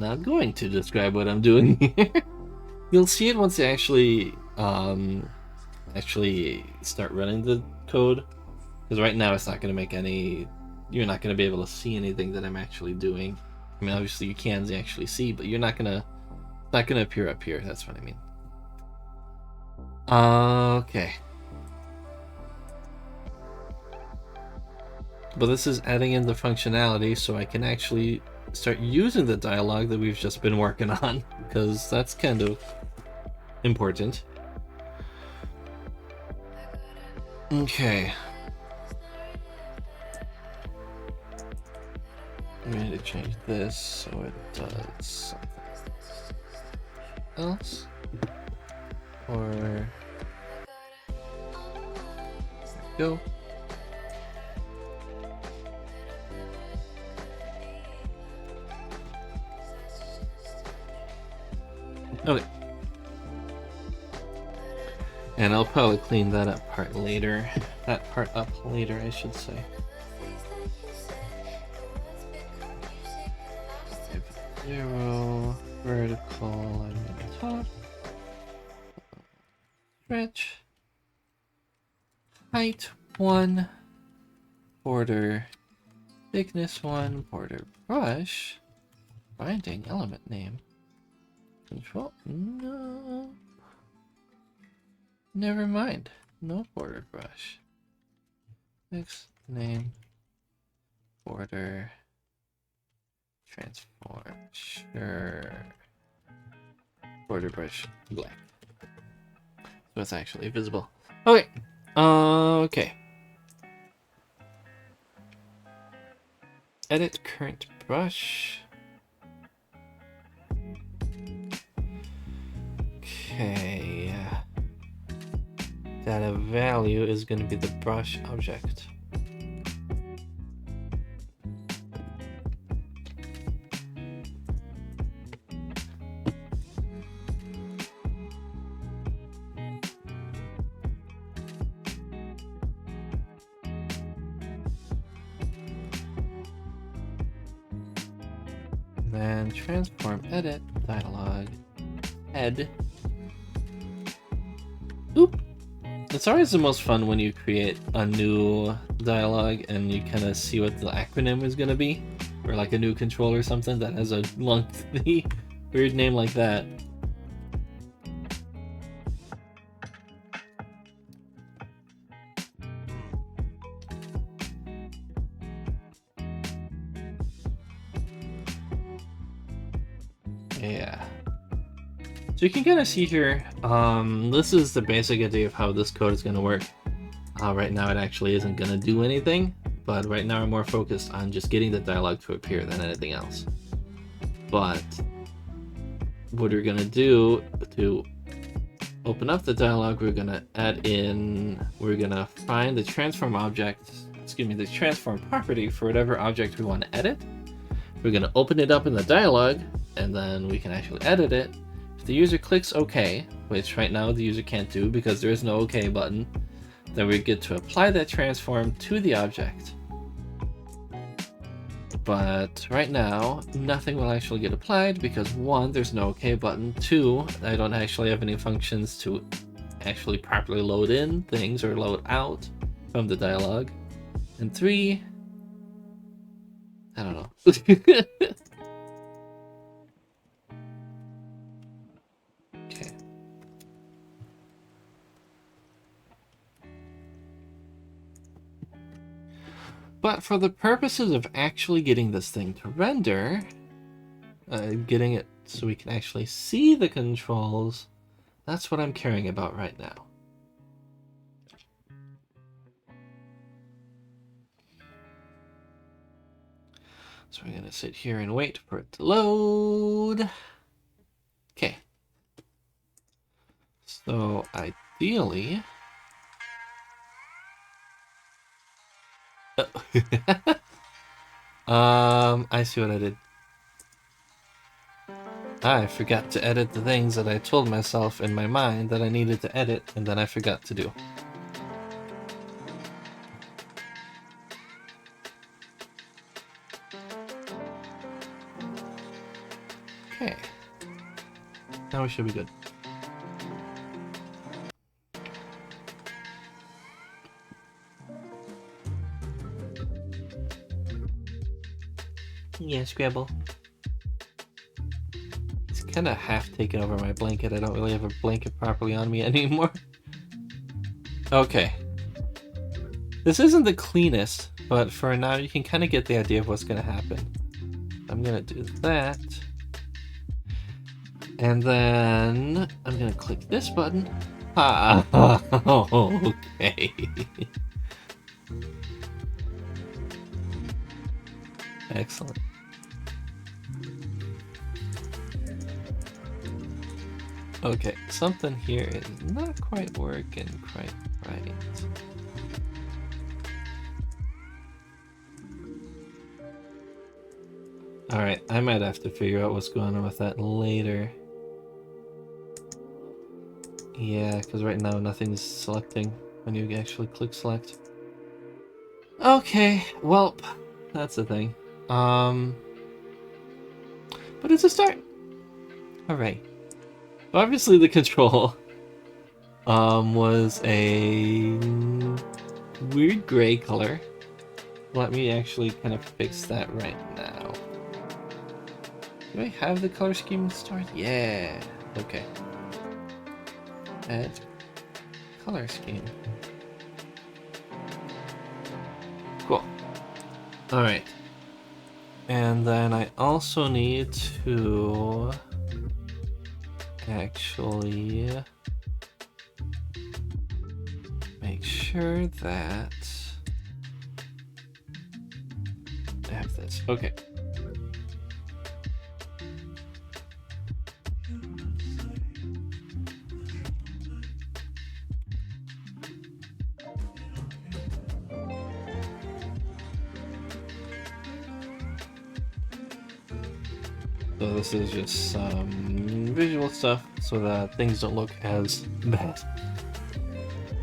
not going to describe what I'm doing here. You'll see it once they actually start running the code, because right now it's not going to make any. You're not going to be able to see anything that I'm actually doing. I mean, obviously you can actually see, but you're not gonna appear up here. That's what I mean. Okay. But this is adding in the functionality so I can actually start using the dialogue that we've just been working on, because that's kind of important. Okay. We need to change this so it does something else. Or there we go. Okay. And I'll probably clean that up part later. That part up later, I should say. Zero, vertical, and then top. Stretch. Height 1. Border. Thickness 1. Border brush. Binding element name. Control. No. Never mind. No border brush. Next name. Border. Transform. Sure. Border brush black. So it's actually visible. Okay. Okay. Edit current brush. Okay. Data value is going to be the brush object. Then transform edit dialog head. Oop. It's always the most fun when you create a new dialogue and you kind of see what the acronym is going to be, or like a new control or something that has a lengthy, weird name like that. Yeah. So you can kind of see here, this is the basic idea of how this code is going to work. Right now it actually isn't going to do anything, but right now I'm more focused on just getting the dialogue to appear than anything else. But what we're going to do to open up the dialogue, we're going to we're going to find the transform object, the transform property for whatever object we want to edit. We're going to open it up in the dialogue, and then we can actually edit it. If the user clicks OK, which right now the user can't do because there is no OK button, then we get to apply that transform to the object. But right now, nothing will actually get applied because 1, there's no OK button. 2, I don't actually have any functions to actually properly load in things or load out from the dialogue. And 3, I don't know. Okay. But for the purposes of actually getting this thing to render, getting it so we can actually see the controls, that's what I'm caring about right now. So we're going to sit here and wait for it to load. Okay. So ideally... I see what I did. I forgot to edit the things that I told myself in my mind that I needed to edit, and then I forgot to do. Now we should be good. Yeah, Scrabble. It's kind of half taken over my blanket. I don't really have a blanket properly on me anymore. Okay. This isn't the cleanest, but for now you can kind of get the idea of what's going to happen. I'm going to do that. And then I'm going to click this button. Ah, okay. Excellent. Okay, something here is not quite working quite right. Alright, I might have to figure out what's going on with that later. Yeah, because right now nothing's selecting when you actually click select. Okay, well, that's the thing. But it's a start. Alright. Obviously the control was a weird gray color. Let me actually kind of fix that right now. Do I have the color scheme stored? Yeah. Okay. Add color scheme. Cool. Alright. And then I also need to actually make sure that I have this. Okay. So this is just some visual stuff so that things don't look as bad.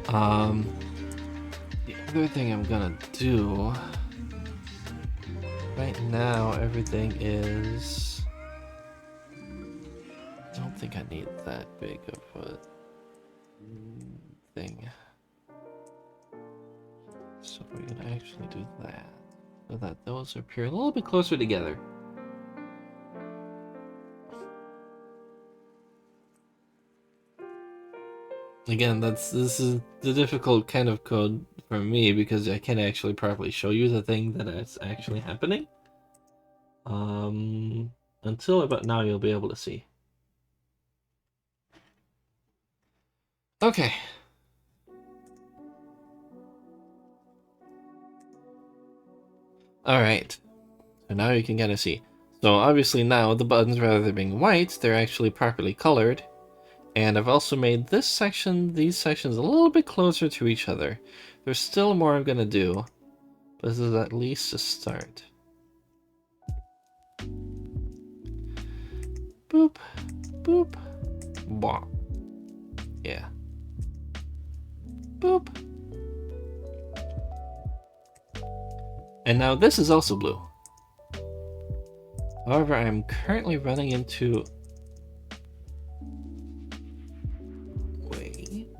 The other thing I'm gonna do right now, everything is. I don't think I need that big of a thing. So we're gonna actually do that so that those appear a little bit closer together. Again, this is the difficult kind of code for me because I can't actually properly show you the thing that is actually happening. Until about now you'll be able to see. Okay. Alright. So now you can kind of see. So obviously now the buttons, rather than being white, they're actually properly colored. And I've also made this section, these sections a little bit closer to each other. There's still more I'm gonna do, but this is at least a start. Boop, boop, blah. Yeah. Boop. And now this is also blue. However, I'm currently running into... Wait.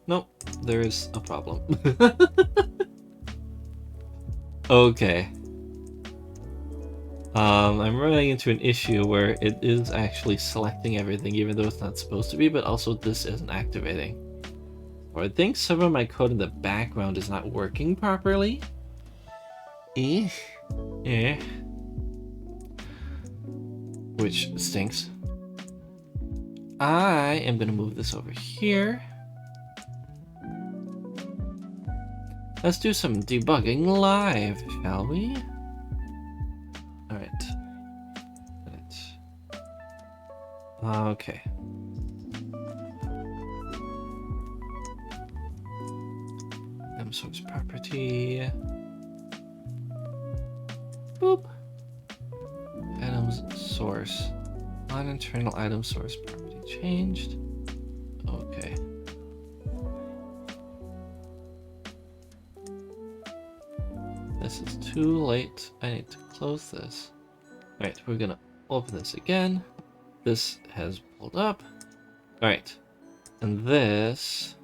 Nope, there is a problem. Okay. I'm running into an issue where it is actually selecting everything, even though it's not supposed to be, but also this isn't activating. Or I think some of my code in the background is not working properly. Which stinks. I am gonna move this over here. Let's do some debugging live, shall we? Alright. Okay. Source property. Boop. Items source. Non-internal item source property changed. Okay. This is too late. I need to close this. Alright, we're gonna open this again. This has pulled up. All right. And this...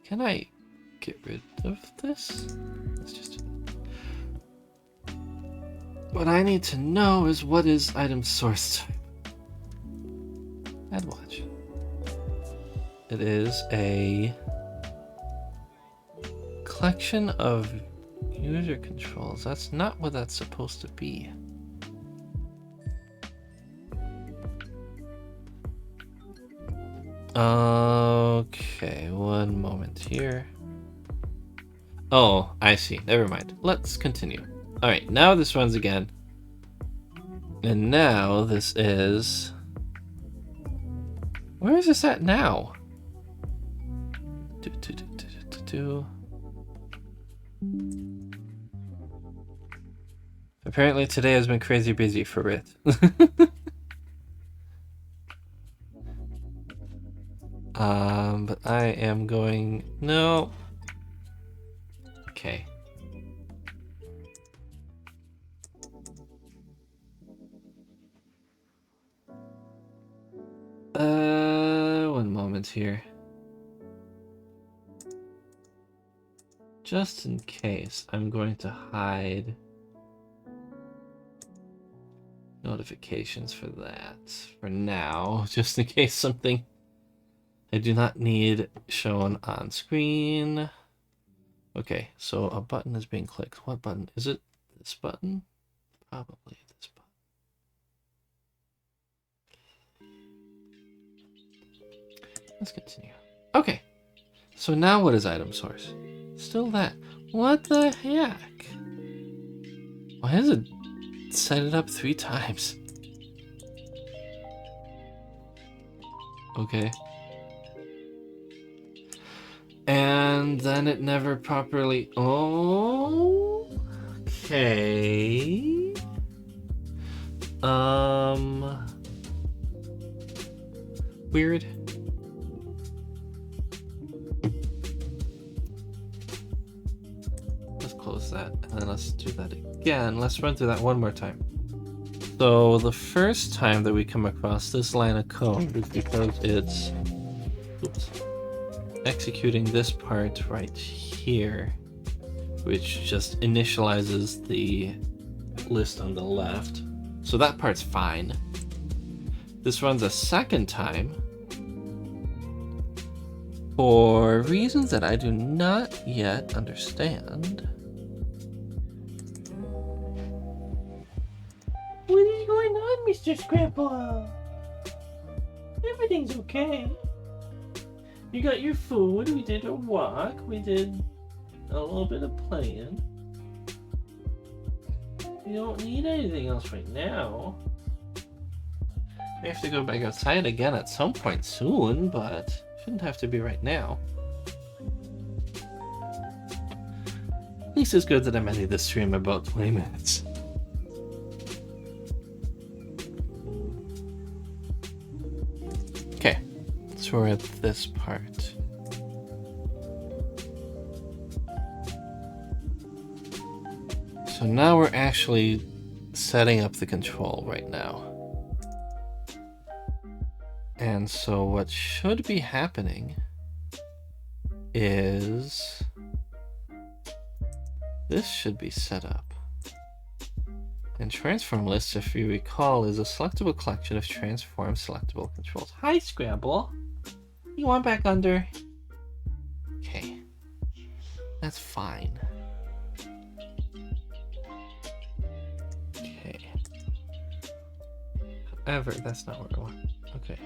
Can I get rid of this? Let's just do that. What I need to know is what is item source type. Add watch. It is a collection of user controls. That's not what that's supposed to be. Okay, one moment here. Oh, I see. Never mind. Let's continue. All right, now this runs again. And now this is... Where is this at now? Apparently today has been crazy busy for it. But I am going... No. Okay. One moment here. Just in case, I'm going to hide notifications for that for now, just in case something I do not need shown on screen. Okay, so a button is being clicked. What button? Is it this button? Probably this button. Let's continue. Okay, so now what is item source? Still that. What the heck? Why has it set it up 3 times? Okay. And then it never properly... Oh, okay. Weird. Let's close that, and then let's do that again. Let's run through that one more time. So the first time that we come across this line of code is because it's... Oops. Executing this part right here, which just initializes the list on the left. So that part's fine. This runs a second time for reasons that I do not yet understand. What is going on, Mr. Scrapple? Everything's okay. You got your food, we did a walk, we did a little bit of playing. You don't need anything else right now. I have to go back outside again at some point soon, but shouldn't have to be right now. At least it's good that I'm ending this stream about 20 minutes. Okay, so we're at this part. So now we're actually setting up the control right now. And so what should be happening is this should be set up. And transform list, if you recall, is a selectable collection of transform selectable controls. Hi, Scrabble. You want back under? Okay. That's fine. Okay. However, that's not what I want. Okay.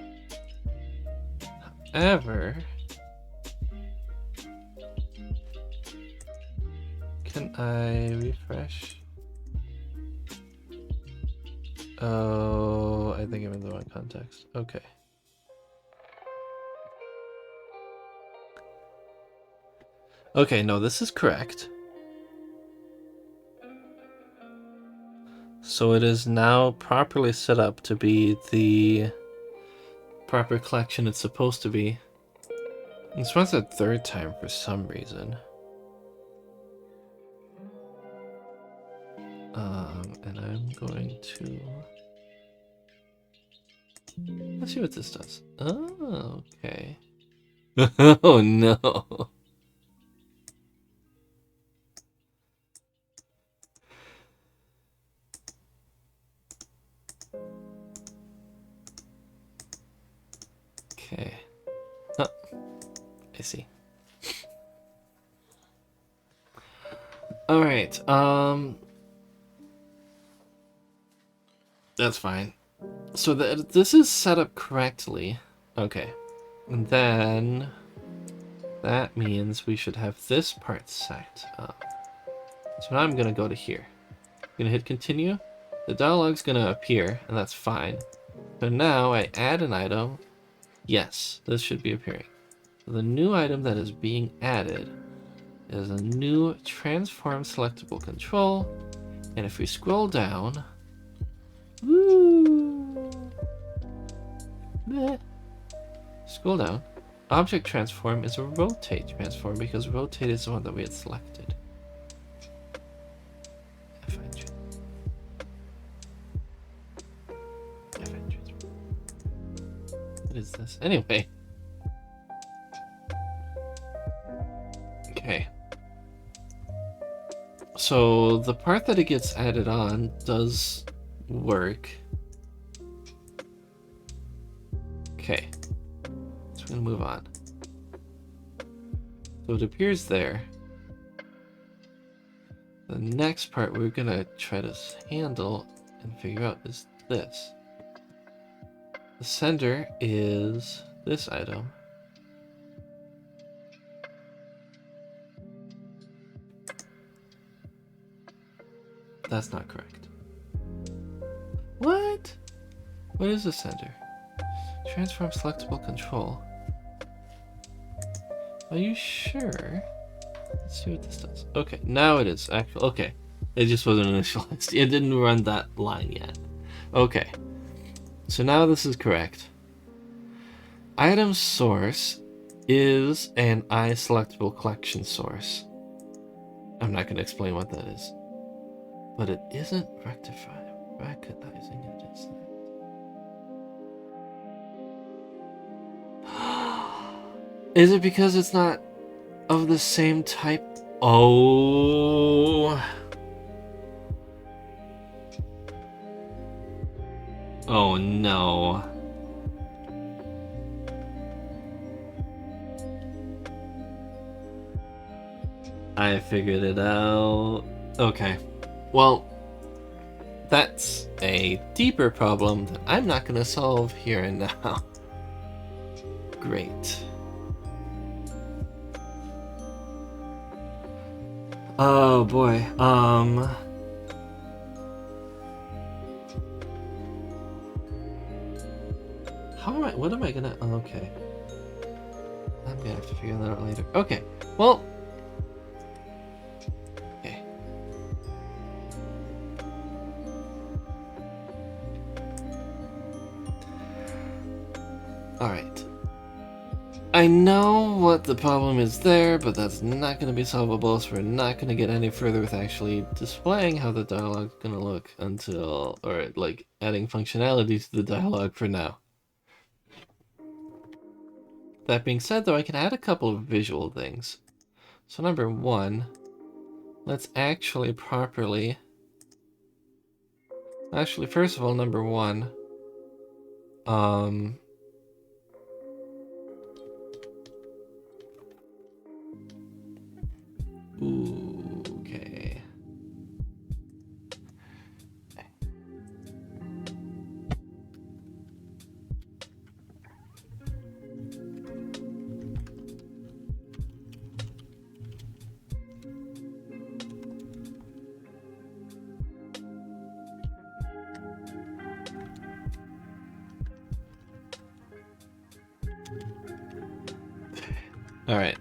However, can I refresh? Oh, I think I'm in the wrong context. Okay. Okay, no, this is correct. So it is now properly set up to be the proper collection it's supposed to be. This runs a third time for some reason. And I'm going to... Let's see what this does. Oh, okay. Oh no. Okay. Oh, I see. All right. That's fine. So this is set up correctly. Okay. And then that means we should have this part set up. So now I'm gonna go to here. I'm gonna hit continue. The dialog's gonna appear, and that's fine. So now I add an item. Yes, this should be appearing. So the new item that is being added is a new transform selectable control. And if we scroll down, woo, scroll down, object transform is a rotate transform because rotate is the one that we had selected. What is this? Anyway. Okay. So the part that it gets added on does work. Okay. So we're gonna move on. So it appears there. The next part we're gonna try to handle and figure out is this. The sender is this item. That's not correct. What? What is the sender? Transform selectable control. Are you sure? Let's see what this does. Okay, now it is actual. Okay, it just wasn't initialized. It didn't run that line yet. Okay, so now this is correct. Item source is an iSelectable collection source. I'm not going to explain what that is, but it isn't recognizing it as that. Is it because it's not of the same type? Oh. Oh no. I figured it out. Okay. Well, that's a deeper problem that I'm not going to solve here and now. Great. Oh boy. What am I gonna... Okay. I'm gonna have to figure that out later. Okay. Well... Okay. Alright. I know what the problem is there, but that's not going to be solvable, so we're not going to get any further with actually displaying how the dialogue is going to look until... Or, like, adding functionality to the dialogue for now. That being said, though, I can add a couple of visual things. So number one, let's actually properly... Actually, first of all, number one, ooh, okay. All right.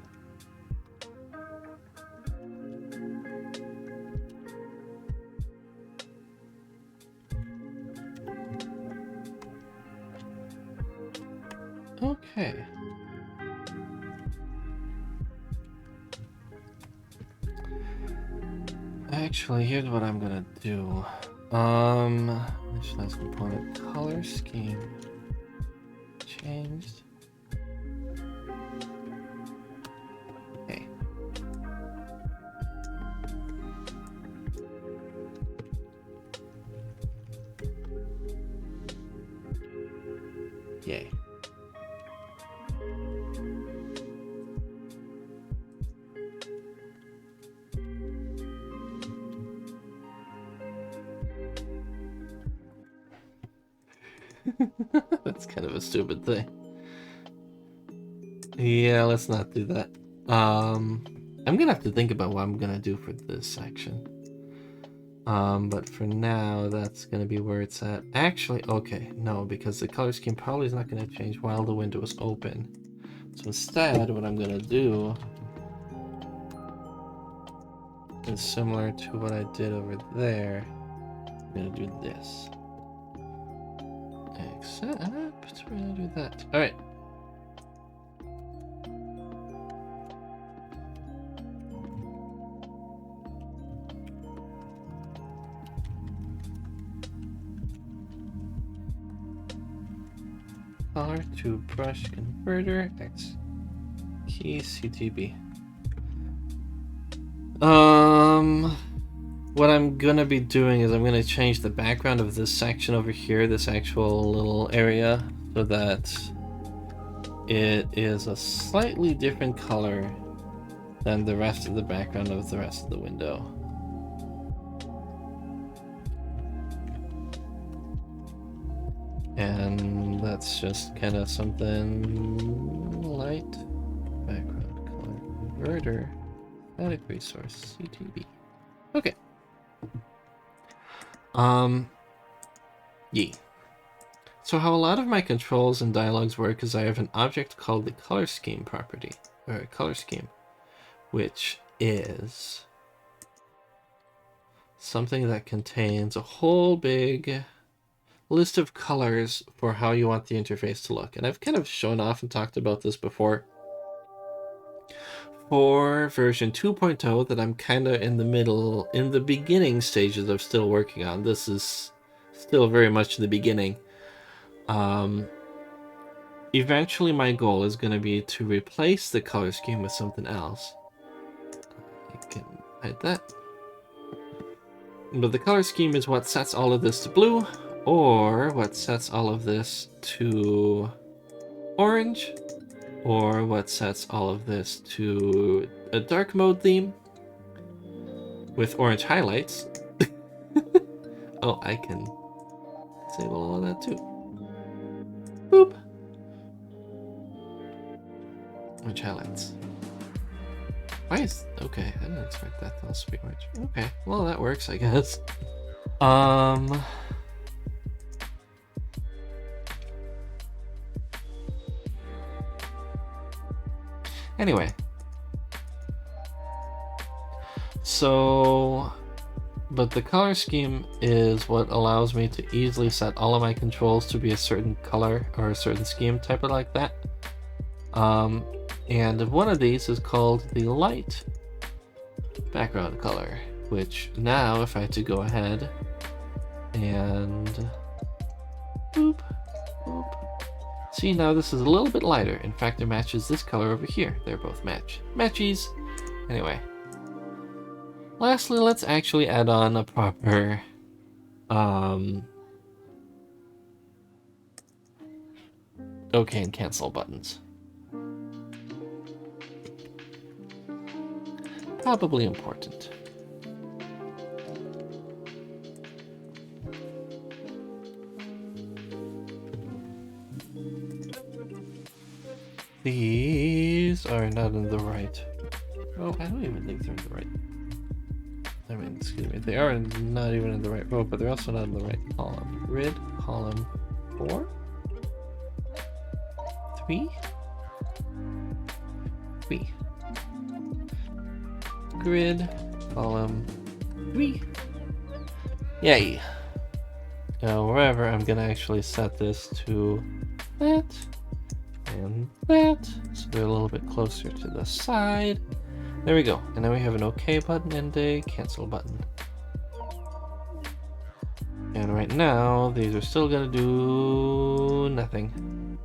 Okay. Actually, here's what I'm gonna do. Initialize component color scheme changed. Okay. Yay. That's kind of a stupid thing. Yeah, let's not do that. I'm gonna have to think about what I'm gonna do for this section. But for now, that's gonna be where it's at. Actually, okay, no, because the color scheme probably is not gonna change while the window is open. So instead, what I'm gonna do is similar to what I did over there. I'm gonna do this. Except we're gonna do that. All right. Color to brush converter X key CTB. What I'm gonna be doing is I'm gonna change the background of this section over here, this actual little area, so that it is a slightly different color than the rest of the background of the rest of the window. And that's just kind of something light. Background color converter, static resource, CTB. Okay. Yeah. So how a lot of my controls and dialogues work is I have an object called the color scheme property, or color scheme, which is something that contains a whole big list of colors for how you want the interface to look. And I've kind of shown off and talked about this before. For version 2.0 that I'm kind of in the beginning stages of still working on. This is still very much the beginning. Eventually my goal is going to be to replace the color scheme with something else. I can hide that. But the color scheme is what sets all of this to blue, or what sets all of this to orange, or what sets all of this to a dark mode theme with orange highlights. Oh, I can disable all of that too. Boop. Orange highlights. Why is... okay, I didn't expect that to also be orange. Okay, well that works, I guess. Anyway. So... but the color scheme is what allows me to easily set all of my controls to be a certain color or a certain scheme type of like that. And one of these is called the light background color, which now if I had to go ahead and boop, boop. See, now this is a little bit lighter. In fact, it matches this color over here. They're both matchies. Anyway. Lastly, let's actually add on a proper OK and cancel buttons. Probably important. These are not in the right. Oh, I don't even think they're in the right. I mean, excuse me, they are not even in the right row, but they're also not in the right column. Grid, column 4? 3? 3. Grid, column 3. Yay! Now, wherever I'm gonna actually set this to that and that, so they're a little bit closer to the side. There we go. And now we have an OK button and a cancel button. And right now, these are still gonna do nothing.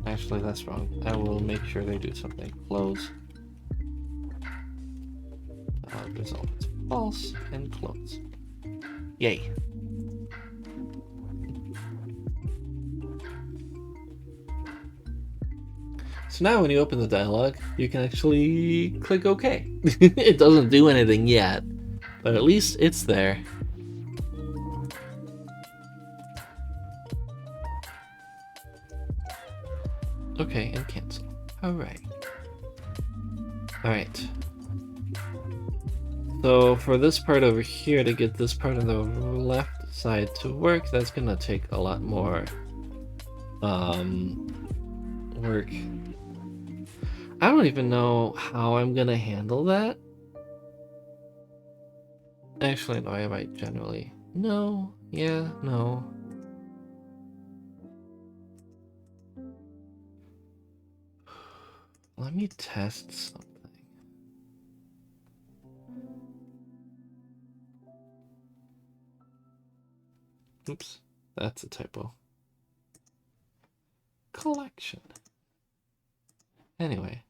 Actually, that's wrong. I will make sure they do something. Close. Result is false and close. Yay. So now when you open the dialog, you can actually click OK. It doesn't do anything yet, but at least it's there. Okay, and cancel. Alright. Alright. So for this part over here, to get this part on the left side to work, that's gonna take a lot more work. I don't even know how I'm gonna handle that. Actually, no, I might generally. No, yeah, no. Let me test something. Oops, that's a typo. Collection. Anyway.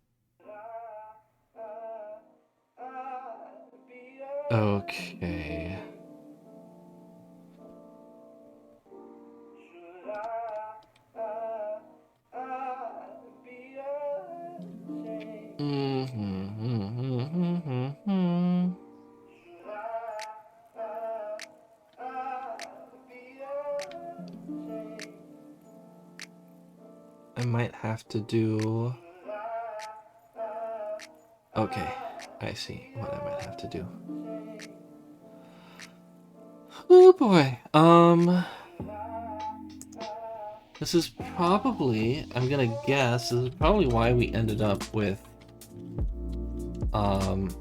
Okay. I might have to do... Okay, I see what I might have to do. Oh boy, this is probably, I'm gonna guess, this is probably why we ended up with both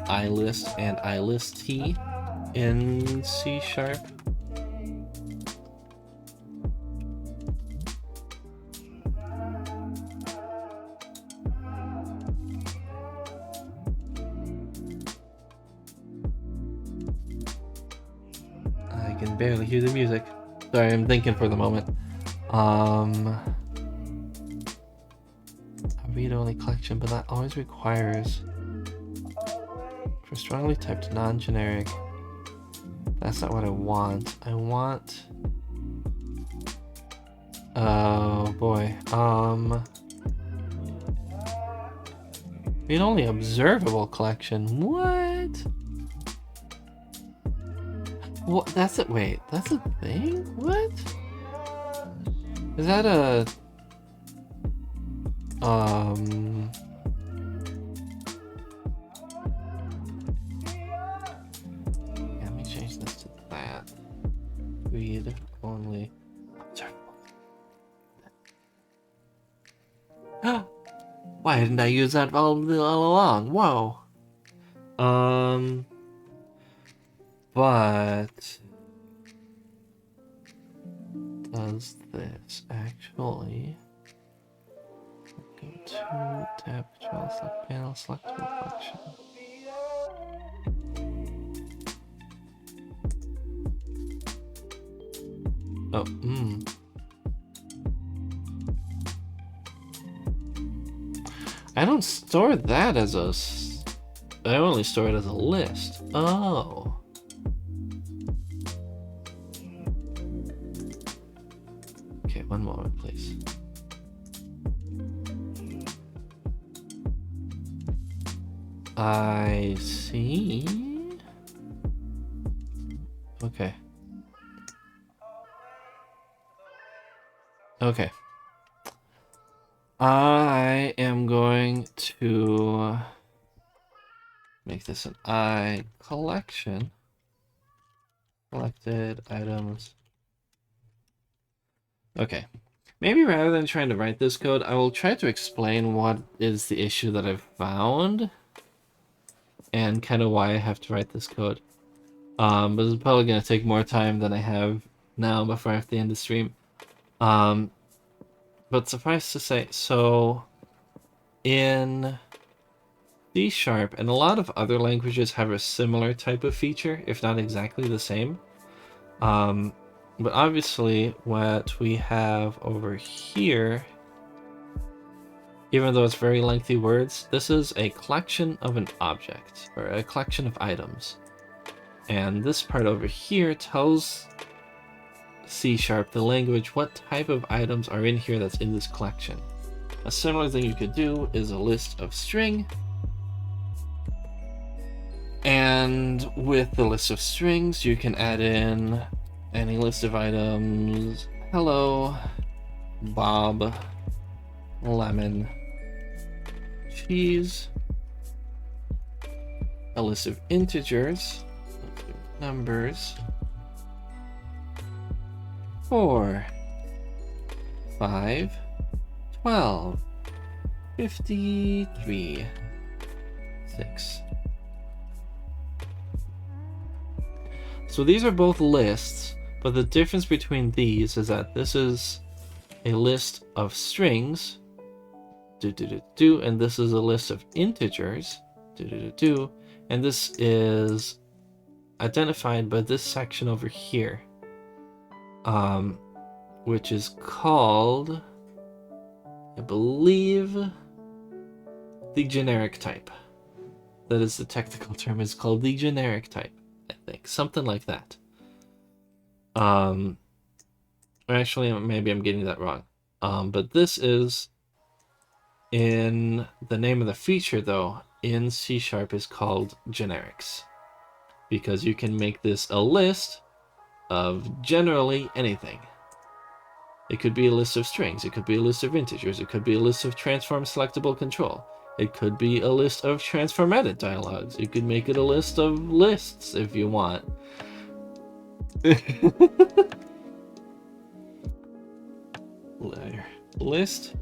ilist and ilist in C#. I can barely hear the music. Sorry, I'm thinking for the moment. A read-only collection, but that always requires for strongly typed non-generic. That's not what I want. I want... Oh boy. Read-only observable collection. What? What? That's it. Wait, that's a thing? What? Is that a... Let me change this to that. Read only. Sorry. Why didn't I use that all along? Whoa. But does this actually go to tab control, select panel, select tool function? Oh, I don't store that as a... I only store it as a list. Oh. Okay, one moment, please. I see. Okay. Okay. I am going to make this an I collection. Collected items. Okay. Maybe rather than trying to write this code, I will try to explain what is the issue that I've found and kind of why I have to write this code. But it's probably going to take more time than I have now before I have to end the stream. But suffice to say, so in C# and a lot of other languages have a similar type of feature, if not exactly the same. But obviously what we have over here, even though it's very lengthy words, this is a collection of an object, or a collection of items. And this part over here tells C#, the language, what type of items are in here that's in this collection. A similar thing you could do is a list of string. And with the list of strings, you can add in any list of items. Hello, Bob, lemon, cheese. A list of integers, numbers. 4, 5, 12, 53, 6. So these are both lists, but the difference between these is that this is a list of strings, and this is a list of integers, and this is identified by this section over here, which is called, I believe, the generic type. That is the technical term. It's called the generic type, I think. Something like that. Actually, maybe I'm getting that wrong. But this is, in the name of the feature, though, in C# is called generics. Because you can make this a list of generally anything. It could be a list of strings, it could be a list of integers, it could be a list of transform selectable control, it could be a list of transform edit dialogs, you could make it a list of lists if you want. List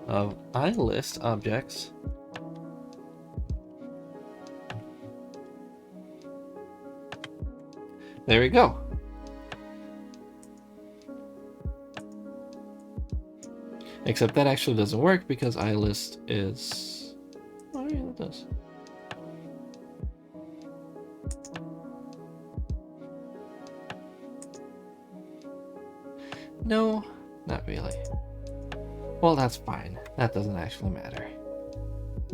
of iList objects. There we go. Except that actually doesn't work because iList is... Oh yeah, it does. No, not really. Well, that's fine. That doesn't actually matter.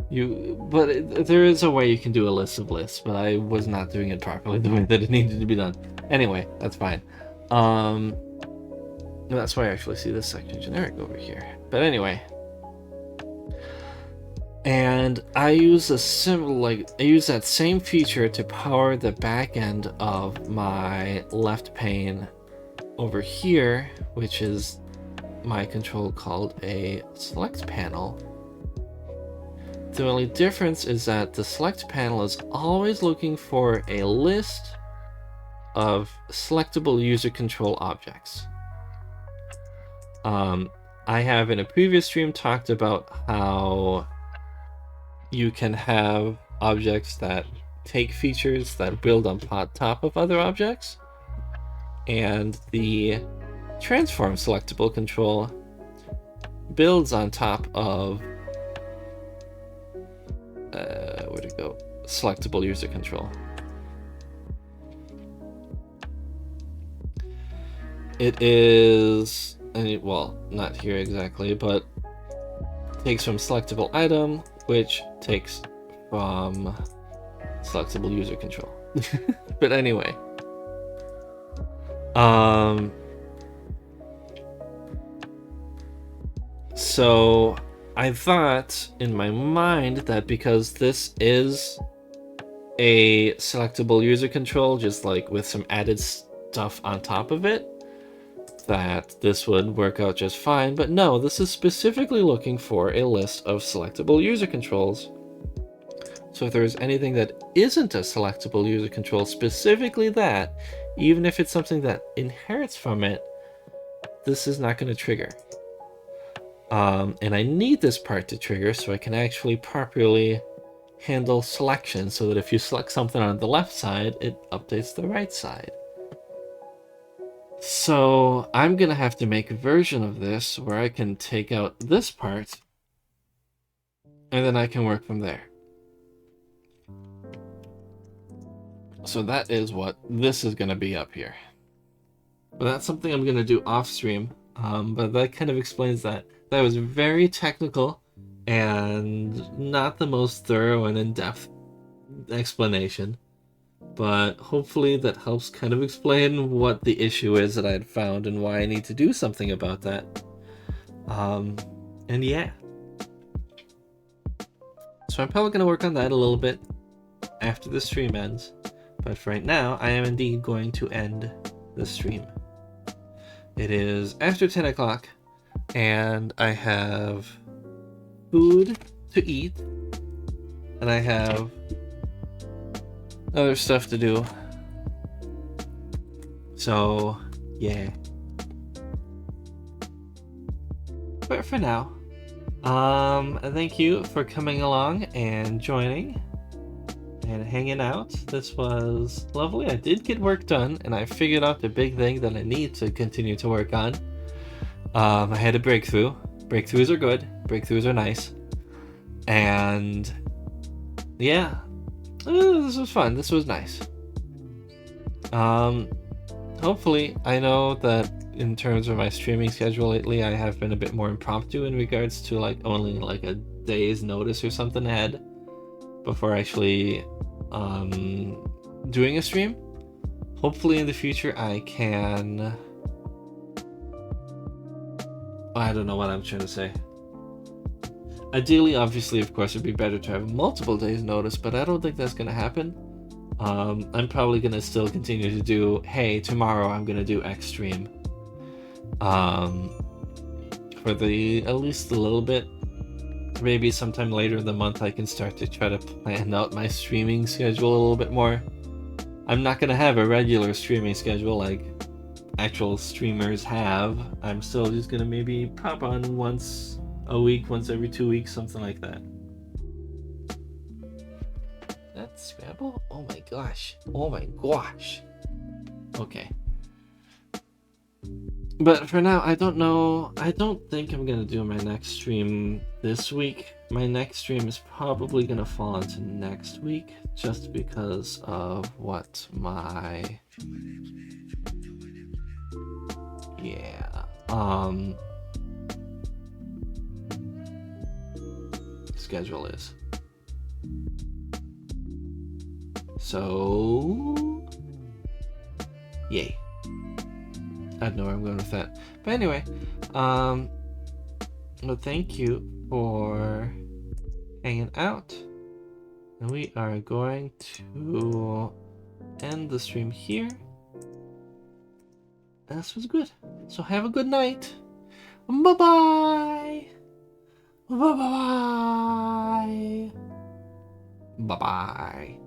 There is a way you can do a list of lists, but I was not doing it properly the way that it needed to be done. Anyway, that's fine. That's why I actually see this section generic over here. But anyway, and I use a I use that same feature to power the back end of my left pane over here, which is my control called a select panel. The only difference is that the select panel is always looking for a list of selectable user control objects. I have in a previous stream talked about how you can have objects that take features that build on top of other objects, and the transform selectable control builds on top of where'd it go? Selectable user control. It is, well, not here exactly, but takes from selectable item, which takes from selectable user control. But anyway, so I thought in my mind that because this is a selectable user control, just like with some added stuff on top of it, that this would work out just fine. But no, this is specifically looking for a list of selectable user controls. So if there's anything that isn't a selectable user control, specifically that, even if it's something that inherits from it, this is not going to trigger. And I need this part to trigger so I can actually properly handle selection, so that if you select something on the left side, it updates the right side. So I'm gonna have to make a version of this where I can take out this part, and then I can work from there. So that is what this is going to be up here. But that's something I'm going to do off stream. But that kind of explains that. That was very technical and not the most thorough and in-depth explanation. But hopefully that helps kind of explain what the issue is that I had found and why I need to do something about that. And yeah. So I'm probably going to work on that a little bit after the stream ends. But for right now, I am indeed going to end the stream. It is after 10 o'clock, and I have food to eat, and I have other stuff to do. So, yeah. But for now, thank you for coming along and joining and hanging out. This was lovely. I did get work done, and I figured out the big thing that I need to continue to work on. I had a breakthrough. Breakthroughs are good. Breakthroughs are nice. And yeah, this was fun. This was nice. Hopefully, I know that in terms of my streaming schedule lately, I have been a bit more impromptu in regards to like only like a day's notice or something ahead before actually doing a stream. Hopefully in the future I can... I don't know what I'm trying to say. Ideally, obviously, of course, it'd be better to have multiple days notice, but I don't think that's going to happen. I'm probably going to still continue to do, hey, tomorrow I'm going to do X stream. For at least a little bit. Maybe sometime later in the month I can start to try to plan out my streaming schedule a little bit more. I'm not going to have a regular streaming schedule like actual streamers have. I'm still just going to maybe pop on once a week, once every 2 weeks, something like that. That's Scrabble? Oh my gosh. Oh my gosh. Okay. But for now, I don't know. I don't think I'm gonna do my next stream this week. My next stream is probably gonna fall into next week, just because of what my schedule is. So yay. I don't know where I'm going with that. But anyway, well, thank you for hanging out. And we are going to end the stream here. This was good. So have a good night. Bye-bye. Bye-bye. Bye-bye.